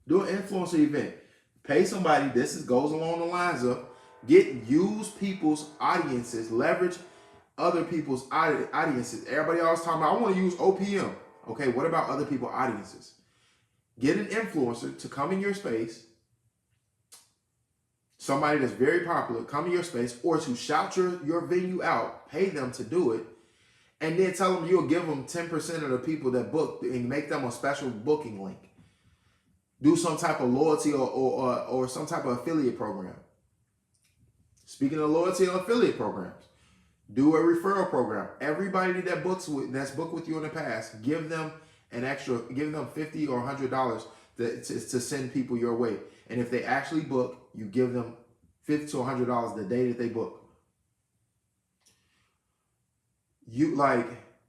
Do an influencer event. Pay somebody. Goes along the lines of use people's audiences, leverage other people's audiences. Everybody always talking about, I want to use OPM. Okay, what about other people's audiences? Get an influencer to come in your space, somebody that's very popular, come in your space, or to shout your venue out, pay them to do it, and then tell them you'll give them 10% of the people that book and make them a special booking link. Do some type of loyalty or some type of affiliate program. Speaking of loyalty or affiliate programs, do a referral program. Everybody that's booked with you in the past, give them $50 or $100 to send people your way. And if they actually book, you give them $50 to $100 the day that they book. One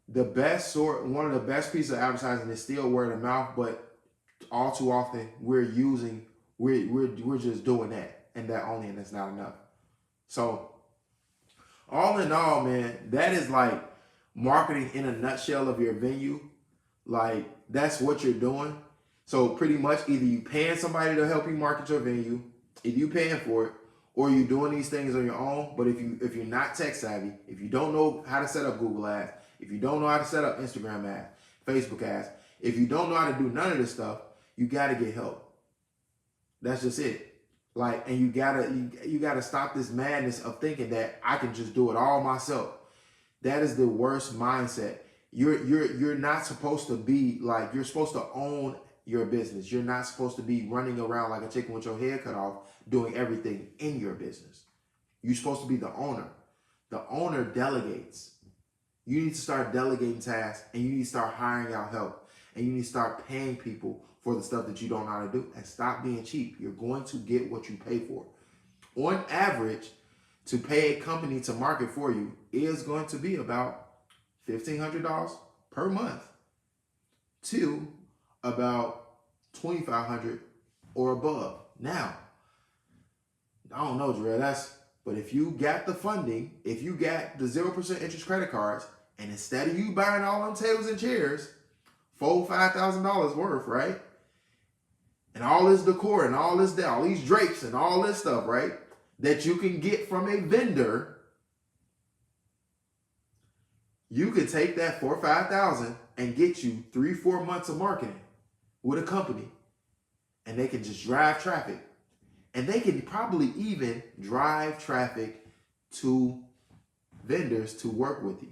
of the best pieces of advertising is still word of mouth, but all too often we're just doing that and that only, and that's not enough. So all in all, man, that is marketing in a nutshell of your venue. That's what you're doing. So pretty much either you paying somebody to help you market your venue, either you paying for it, or you doing these things on your own. But if you're not tech savvy, if you don't know how to set up Google ads, if you don't know how to set up Instagram ads, Facebook ads, if you don't know how to do none of this stuff, you got to get help. That's just it. And you gotta stop this madness of thinking that I can just do it all myself. That is the worst mindset. You're not supposed to be you're supposed to own your business. You're not supposed to be running around like a chicken with your head cut off, doing everything in your business. You're supposed to be the owner. The owner delegates. You need to start delegating tasks, and you need to start hiring out help, and you need to start paying people for the stuff that you don't know how to do, and stop being cheap. You're going to get what you pay for. On average, to pay a company to market for you is going to be about $1,500 per month to about $2,500 or above. Now, I don't know, Jarrell, but if you got the funding, if you got the 0% interest credit cards, and instead of you buying all them tables and chairs, $4,000, $5,000 worth, right? and all this decor and all this, all these drapes and all this stuff, right? That you can get from a vendor, you could take that $4,000 or $5,000 and get you 3-4 months of marketing with a company, and they can just drive traffic, and they can probably even drive traffic to vendors to work with you.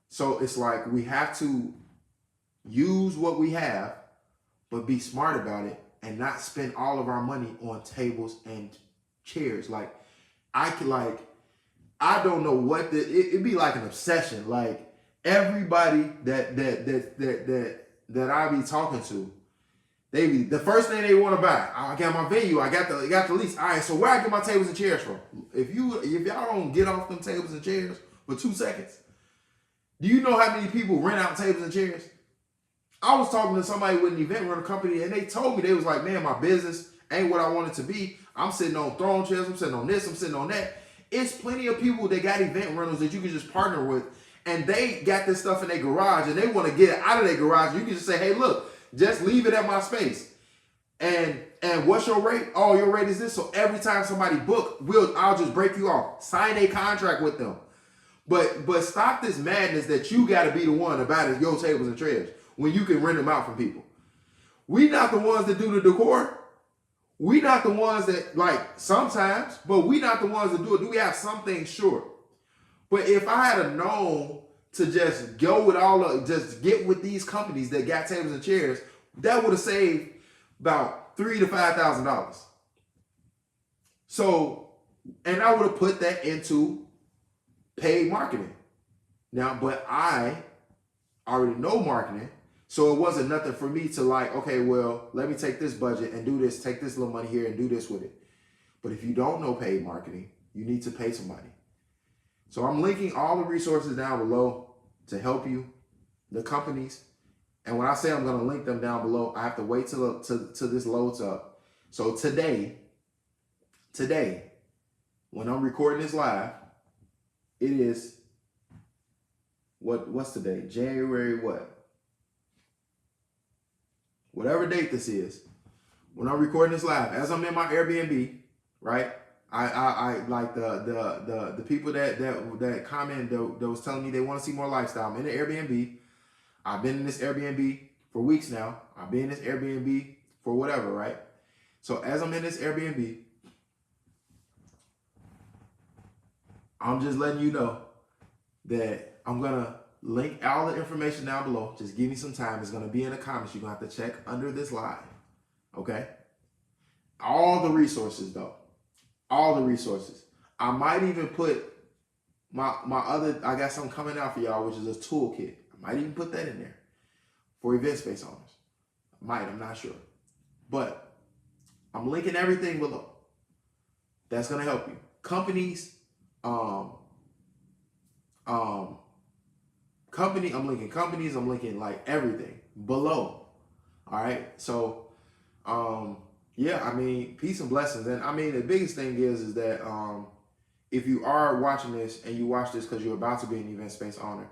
So it's like we have to use what we have, but be smart about it and not spend all of our money on tables and chairs. Like I don't know what it'd be like an obsession. Like everybody that I be talking to, they be the first thing they want to buy. I got my venue. I got the lease. All right, so where I get my tables and chairs from? If y'all don't get off them tables and chairs for 2 seconds, do you know how many people rent out tables and chairs? I was talking to somebody with an event running company, and they told me, they was like, man, my business ain't what I want it to be. I'm sitting on throne chairs. I'm sitting on this. I'm sitting on that. It's plenty of people that got event rentals that you can just partner with, and they got this stuff in their garage, and they want to get it out of their garage. You can just say, hey, look, just leave it at my space. And what's your rate? Oh, your rate is this. So every time somebody book, I'll just break you off. Sign a contract with them. But stop this madness that you got to be the one to buy your tables and chairs when you can rent them out from people. We not the ones that do the decor. We not the ones that, like, sometimes, but we not the ones that do it. Do we have some things? Sure. But if I had known to just go with just get with these companies that got tables and chairs, that would have saved about $3,000 to $5,000. So, and I would have put that into paid marketing. Now, but I already know marketing, so it wasn't nothing for me to like, okay, well, let me take this budget and do this, take this little money here and do this with it. But if you don't know paid marketing, you need to pay somebody. So I'm linking all the resources down below to help you, the companies. And when I say I'm going to link them down below, I have to wait till this loads up. So today, when I'm recording this live, it is, what's today? January what? Whatever date this is, when I'm recording this live, as I'm in my Airbnb, right? I like the people that comment that was telling me they want to see more lifestyle. I'm in the Airbnb. I've been in this Airbnb for weeks now. I've been in this Airbnb for whatever, right? So as I'm in this Airbnb, I'm just letting you know that I'm gonna link all the information down below. Just give me some time. It's going to be in the comments. You're going to have to check under this live. Okay? All the resources, though. All the resources. I might even put my other, I got something coming out for y'all, which is a toolkit. I might even put that in there for event space owners. I'm not sure. But I'm linking everything below. That's going to help you. Companies, I'm linking companies, I'm linking like everything below. All right. So, yeah, I mean, peace and blessings. And I mean, the biggest thing is that, if you are watching this and you watch this because you're about to be an event space owner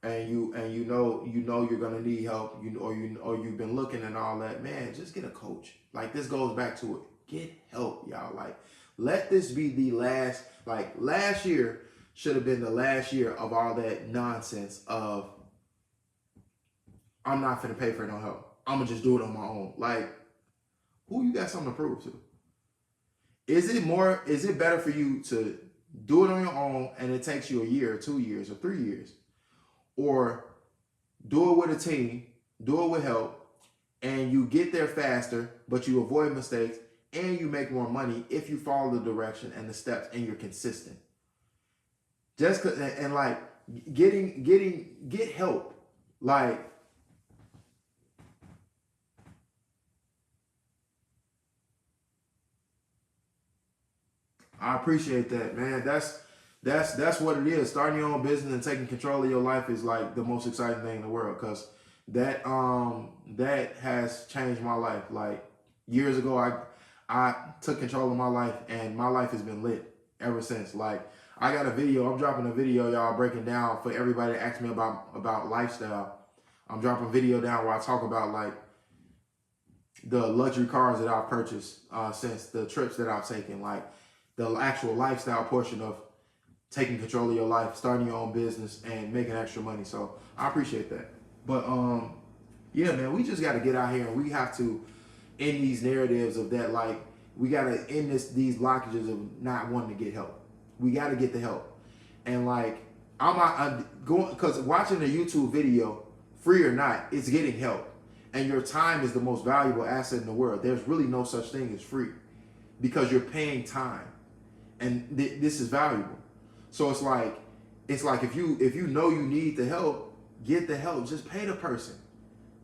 and you know you're going to need help, or you've been looking and all that, man, just get a coach. Like, this goes back to it. Get help, y'all. Like, let this be the last, like, last year should have been the last year of all that nonsense of, I'm not finna pay for no help. I'm gonna just do it on my own. Like, who you got something to prove to? Is it better for you to do it on your own and it takes you a year or 2 years or 3 years? Or do it with a team, do it with help, and you get there faster, but you avoid mistakes and you make more money if you follow the direction and the steps and you're consistent. Just and like get help. Like, I appreciate that, man. That's what it is. Starting your own business and taking control of your life is like the most exciting thing in the world, because that has changed my life. Like, years ago, I took control of my life, and my life has been lit ever since. Like, I got a video. I'm dropping a video, y'all, breaking down for everybody that asks me about lifestyle. I'm dropping a video down where I talk about, like, the luxury cars that I've purchased since the trips that I've taken, like the actual lifestyle portion of taking control of your life, starting your own business, and making extra money. So I appreciate that. But yeah, man, we just got to get out here and we have to end these narratives of that. Like, we got to end these blockages of not wanting to get help. We got to get the help. And like, I'm going, because watching a YouTube video, free or not, it's getting help. And your time is the most valuable asset in the world. There's really no such thing as free, because you're paying time, and this is valuable. So it's like if you know you need the help, get the help. Just pay the person.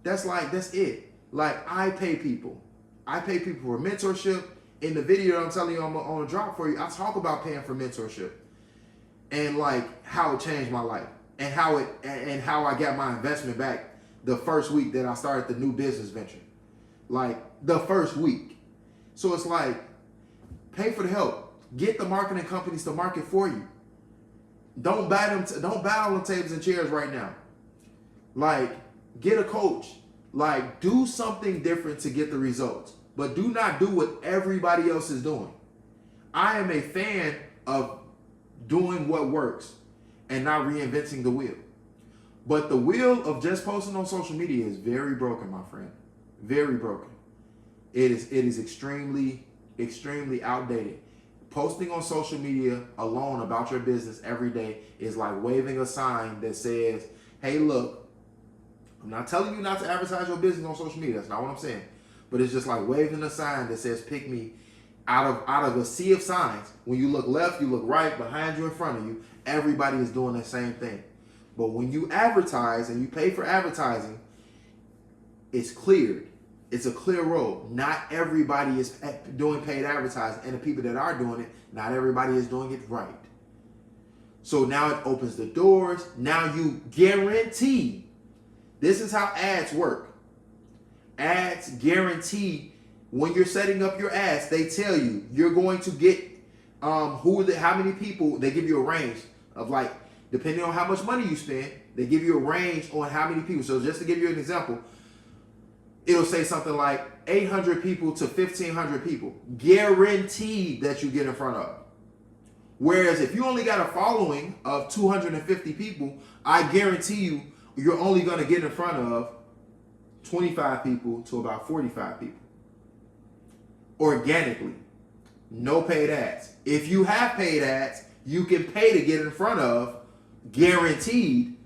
That's it. Like, I pay people for mentorship. In the video I'm telling you I'm on a drop for you, I talk about paying for mentorship and like how it changed my life and how I got my investment back the first week that I started the new business venture. Like, the first week. So it's like, pay for the help. Get the marketing companies to market for you. Don't buy all the tables and chairs right now. Like, get a coach. Like, do something different to get the results. But do not do what everybody else is doing. I am a fan of doing what works and not reinventing the wheel. But the wheel of just posting on social media is very broken, my friend. Very broken. It is extremely, extremely outdated. Posting on social media alone about your business every day is like waving a sign that says, hey, look, I'm not telling you not to advertise your business on social media. That's not what I'm saying. But it's just like waving a sign that says, pick me, out of a sea of signs. When you look left, you look right, behind you, in front of you, everybody is doing the same thing. But when you advertise and you pay for advertising, it's cleared. It's a clear road. Not everybody is doing paid advertising. And the people that are doing it, not everybody is doing it right. So now it opens the doors. Now you guarantee. This is how ads work. Ads guarantee, when you're setting up your ads, they tell you you're going to get how many people. They give you a range of, like, depending on how much money you spend, they give you a range on how many people. So just to give you an example, it'll say something like 800 people to 1,500 people. Guaranteed that you get in front of. Whereas if you only got a following of 250 people, I guarantee you, you're only going to get in front of 25 people to about 45 people. Organically. No paid ads. If you have paid ads, you can pay to get in front of, guaranteed,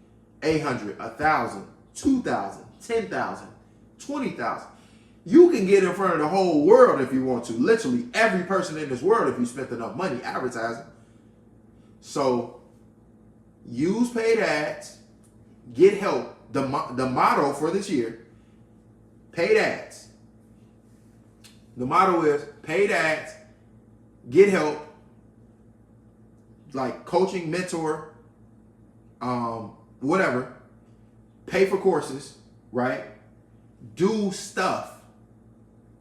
800, 1,000, 2,000, 10,000, 20,000. You can get in front of the whole world if you want to. Literally every person in this world if you spent enough money advertising. So use paid ads, get help. The motto for this year, paid ads. The motto is paid ads, get help, like coaching, mentor, whatever. Pay for courses, right? Do stuff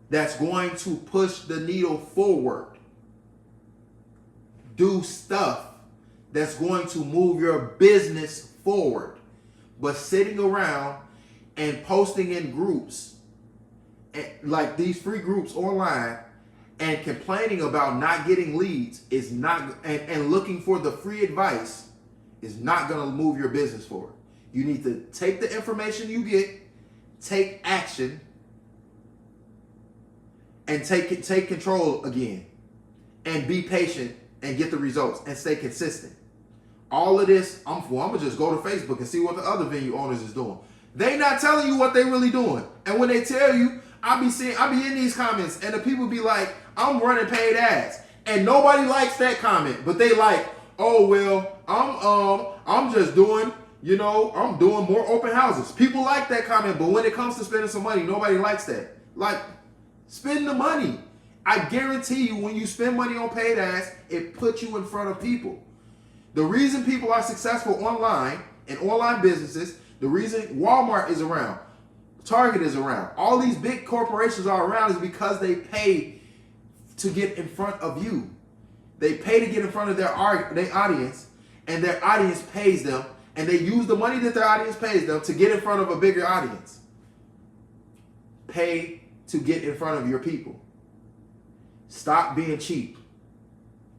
that's going to push the needle forward. Do stuff that's going to move your business forward. But sitting around and posting in groups, like these free groups online, and complaining about not getting leads is not, and looking for the free advice is not going to move your business forward. You need to take the information you get, take action, and take control again, and be patient and get the results and stay consistent. All of this, I'm gonna just go to Facebook and see what the other venue owners is doing. They not telling you what they really doing. And when they tell you, I be in these comments and the people be like, I'm running paid ads. And nobody likes that comment, but they like, oh well, I'm just doing, I'm doing more open houses. People like that comment, but when it comes to spending some money, nobody likes that. Like, spend the money. I guarantee you, when you spend money on paid ads, it puts you in front of people. The reason people are successful online and online businesses, the reason Walmart is around, Target is around, all these big corporations are around, is because they pay to get in front of you. They pay to get in front of their audience, and their audience pays them, and they use the money that their audience pays them to get in front of a bigger audience. Pay to get in front of your people. Stop being cheap.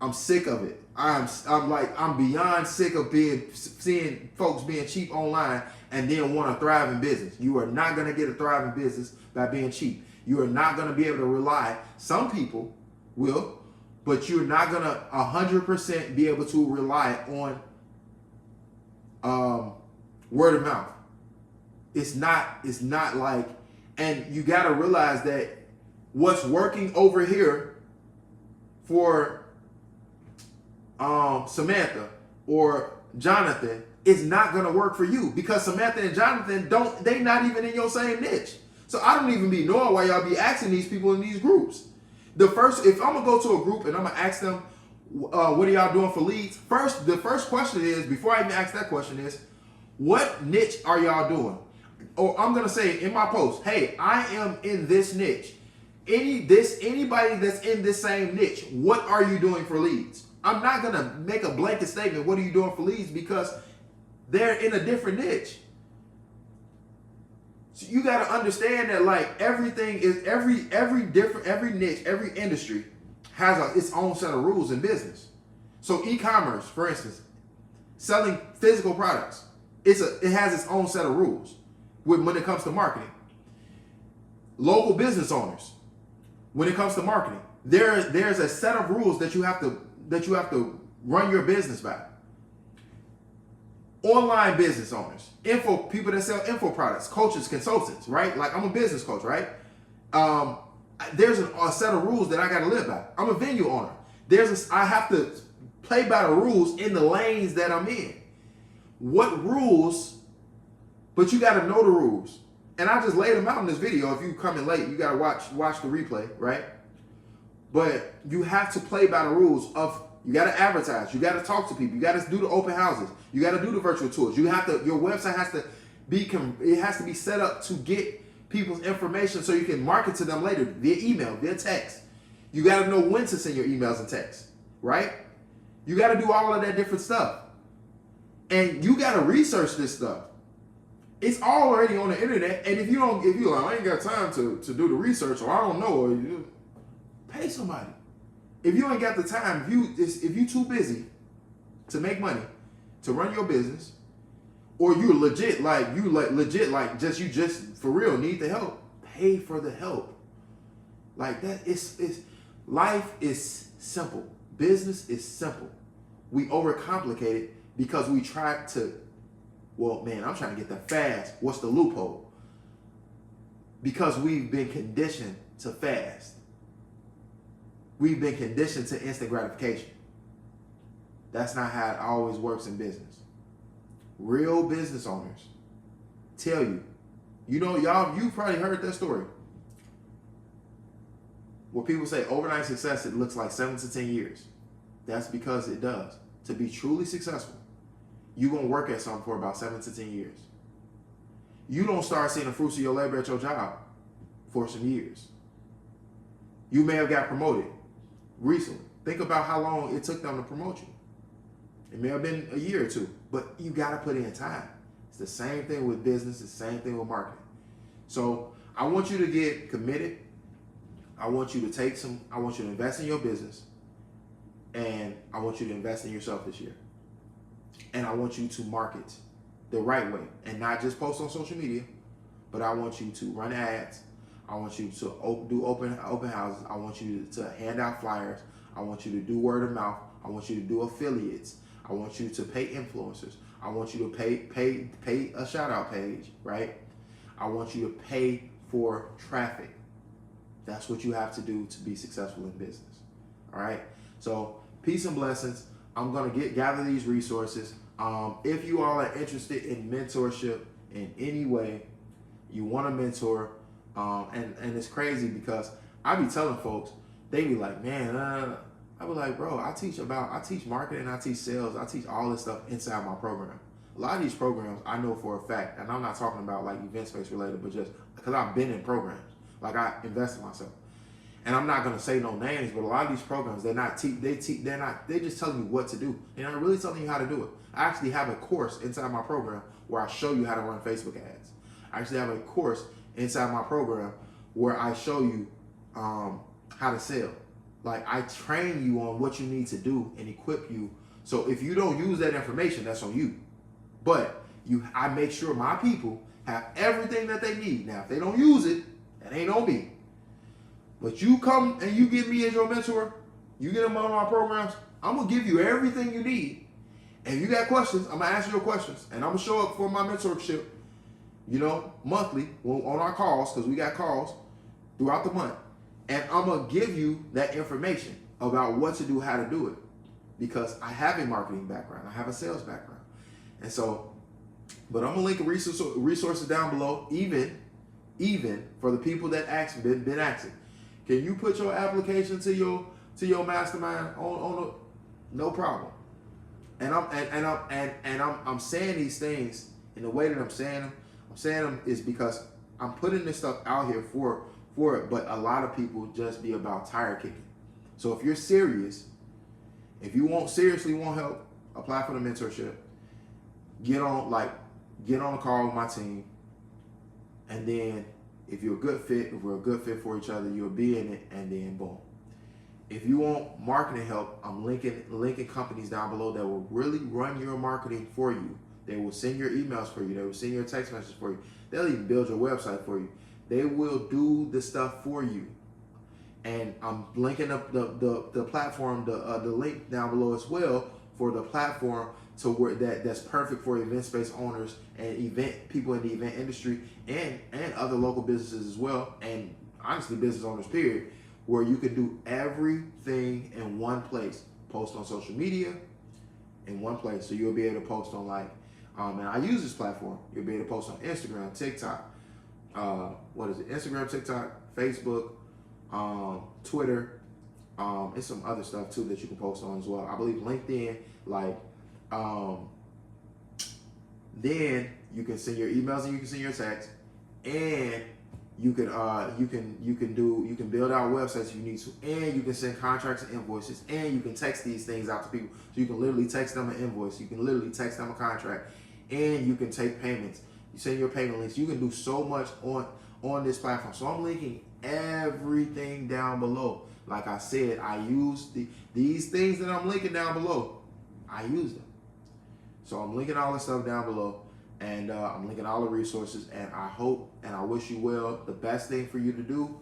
I'm sick of it. I'm beyond sick of seeing folks being cheap online and then want to thrive in business. You are not going to get a thriving business by being cheap. You are not going to be able to rely. Some people will, but you're not going to 100% be able to rely on word of mouth. It's not like, and you got to realize that what's working over here for Samantha or Jonathan is not going to work for you, because Samantha and Jonathan they not even in your same niche. So I don't even be knowing why y'all be asking these people in these groups. If I'm gonna go to a group and I'm gonna ask them, what are y'all doing for leads? The first question is, before I even ask that question, is what niche are y'all doing? Or I'm gonna say in my post, hey, I am in this niche. Anybody that's in this same niche, what are you doing for leads? I'm not gonna make a blanket statement, what are you doing for leads, because they're in a different niche. So you gotta understand that, like, everything is every niche, every industry has its own set of rules in business. So e-commerce, for instance, selling physical products, it has its own set of rules when it comes to marketing. Local business owners, when it comes to marketing, there's a set of rules that you have to run your business by. Online business owners, people that sell info products, coaches, consultants, right? Like, I'm a business coach, right? There's a set of rules that I got to live by. I'm a venue owner. I have to play by the rules in the lanes that I'm in. What rules? But you got to know the rules. And I just laid them out in this video. If you come in late, you got to watch the replay, right? But you have to play by the rules of, you got to advertise. You got to talk to people. You got to do the open houses. You got to do the virtual tours. Your website has to be set up to get people's information so you can market to them later via email, via text. You got to know when to send your emails and texts, right? You got to do all of that different stuff. And you got to research this stuff. It's all already on the internet. And if you're like, I ain't got time to do the research, or I don't know, or you pay somebody. If you ain't got the time, if you too busy to make money, to run your business, or you just for real need the help, pay for the help. Like that, life is simple. Business is simple. We overcomplicate it because we try to, well, man, I'm trying to get that fast. What's the loophole? Because we've been conditioned to fast. We've been conditioned to instant gratification. That's not how it always works in business. Real business owners tell you, you've probably heard that story, where people say overnight success, it looks like 7 to 10 years. That's because it does. To be truly successful, you're going to work at something for about 7 to 10 years. You don't start seeing the fruits of your labor at your job for some years. You may have got promoted recently. Think about how long it took them to promote you. It may have been a year or two, but you got to put in time. It's the same thing with business. It's the same thing with marketing. So I want you to get committed. I want you to invest in your business, and I want you to invest in yourself this year. And I want you to market the right way and not just post on social media, but I want you to run ads. I want you to do open houses. I want you to hand out flyers. I want you to do word of mouth. I want you to do affiliates. I want you to pay influencers. I want you to pay a shout out page, right? I want you to pay for traffic. That's what you have to do to be successful in business. All right. So peace and blessings. I'm going to gather these resources. If you all are interested in mentorship in any way, you want to mentor, and it's crazy because I be telling folks, they be like, man, I be like, bro, I teach marketing, I teach sales, I teach all this stuff inside my program. A lot of these programs I know for a fact, and I'm not talking about like event space related, but just because I've been in programs, like I invest in myself. And I'm not gonna say no names, but a lot of these programs, they're just telling you what to do. They're not really telling you how to do it. I actually have a course inside my program where I show you how to run Facebook ads. I actually have a course inside my program where I show you how to sell. Like I train you on what you need to do and equip you. So if you don't use that information, that's on you. But I make sure my people have everything that they need. Now, if they don't use it, that ain't on me. But you come and you get me as your mentor, you get them on my programs, I'm gonna give you everything you need. And if you got questions, I'm gonna answer your questions. And I'm gonna show up for my mentorship, monthly on our calls, because we got calls throughout the month. And I'm gonna give you that information about what to do, how to do it. Because I have a marketing background, I have a sales background. And so, but I'm gonna link resources down below, even for the people that been asking. Can you put your application to your mastermind on no problem. And I'm saying these things in the way that I'm saying them is because I'm putting this stuff out here for it, but a lot of people just be about tire kicking. So if you're serious, if you seriously want help, apply for the mentorship. Get on a call with my team, and then if you're a good fit, if we're a good fit for each other, you'll be in it, and then boom. If you want marketing help, I'm linking companies down below that will really run your marketing for you. They will send your emails for you. They will send your text messages for you. They'll even build your website for you. They will do the stuff for you. And I'm linking up the platform, the link down below as well for the platform to where that's perfect for event space owners and people in the event industry and other local businesses as well, and honestly business owners period, where you can do everything in one place. Post on social media in one place, so you'll be able to post on and I use this platform. You'll be able to post on Instagram, TikTok, Instagram, TikTok, Facebook, Twitter, and some other stuff too that you can post on as well. I believe LinkedIn, then you can send your emails and you can send your texts, and you can build out websites if you need to, and you can send contracts and invoices, and you can text these things out to people. So you can literally text them an invoice, you can literally text them a contract, and you can take payments. You send your payment links. You can do so much on this platform. So I'm linking everything down below. Like I said, I use these things that I'm linking down below. I use them. So I'm linking all this stuff down below, and I'm linking all the resources, and I hope and I wish you well. The best thing for you to do,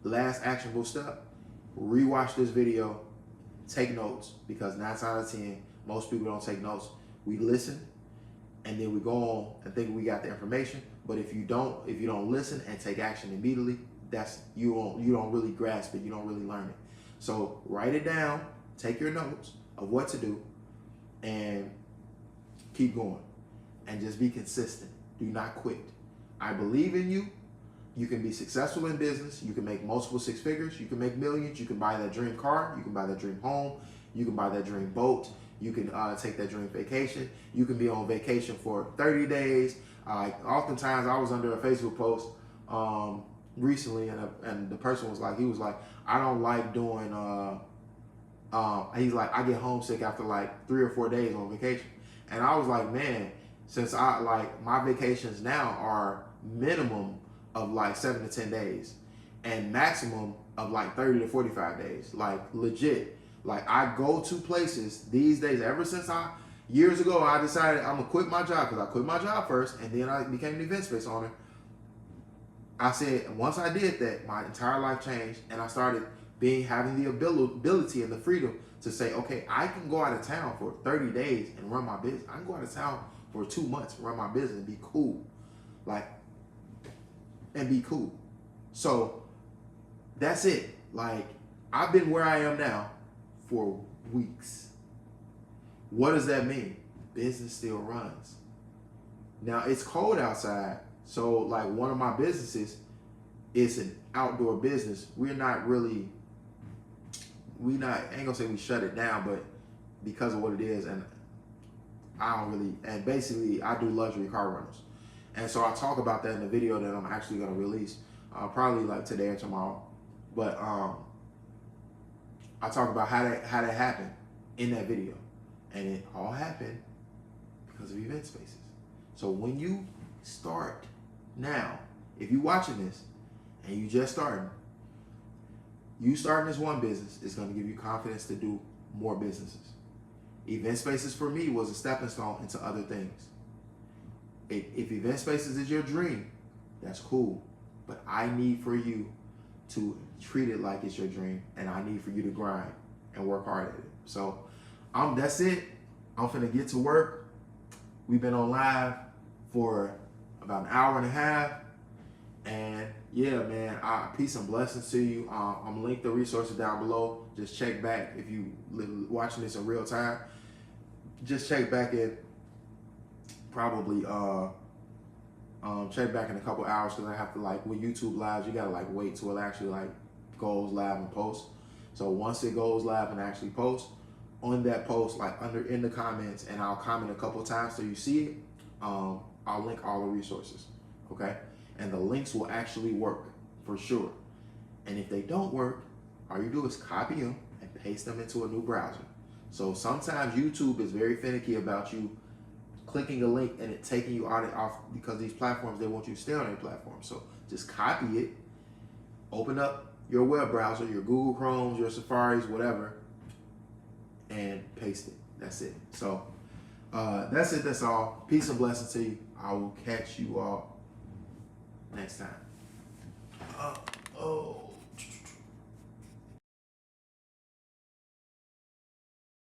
last actionable step, rewatch this video, take notes, because 9 out of 10, most people don't take notes. We listen, and then we go on and think we got the information. But if you don't listen and take action immediately, you don't really grasp it. You don't really learn it. So write it down, take your notes of what to do, and keep going. And just be consistent. Do not quit. I believe in you. You can be successful in business. You can make multiple 6 figures. You can make millions. You can buy that dream car. You can buy that dream home. You can buy that dream boat. You can take that dream vacation. You can be on vacation for 30 days. Oftentimes, I was under a Facebook post recently, and the person was like, I don't like doing, he's like, I get homesick after like 3 or 4 days on vacation. And I was like, man, since my vacations now are minimum of like 7 to 10 days and maximum of like 30 to 45 days, like legit. Like I go to places these days, ever since years ago, I decided I'm gonna quit my job, because I quit my job first and then I became an event space owner. I said, once I did that, my entire life changed, and I started having the ability and the freedom to say, okay, I can go out of town for 30 days and run my business. I can go out of town for 2 months, run my business, and be cool. So that's it. Like, I've been where I am now for weeks. What does that mean? Business still runs. Now, it's cold outside, so like one of my businesses is an outdoor business. I ain't gonna say we shut it down, but because of what it is, and basically I do luxury car rentals. And so I talk about that in the video that I'm actually gonna release, probably like today or tomorrow. But I talk about how that happened in that video. And it all happened because of event spaces. So when you start now, if you're watching this and you just starting, you starting this one business is going to give you confidence to do more businesses. Event spaces for me was a stepping stone into other things. If event spaces is your dream, that's cool. But I need for you to treat it like it's your dream, and I need for you to grind and work hard at it. So that's it. I'm finna get to work. We've been on live for about an hour and a half. And yeah, man, peace and blessings to you. I'm gonna link the resources down below. Just check back if you watching this in real time. Just check back in probably check back in a couple hours, because I have to, like, with YouTube lives, you gotta like wait till it actually like goes live and post. So once it goes live and actually post, on that post, like in the comments, and I'll comment a couple times so you see it, I'll link all the resources, okay? And the links will actually work for sure. And if they don't work, all you do is copy them and paste them into a new browser. So sometimes YouTube is very finicky about you clicking a link and it taking you off, because these platforms, they want you to stay on their platform. So just copy it, open up your web browser, your Google Chromes, your Safaris, whatever, and paste it. That's it. So that's it. That's all. Peace and blessings to you. I will catch you all next time.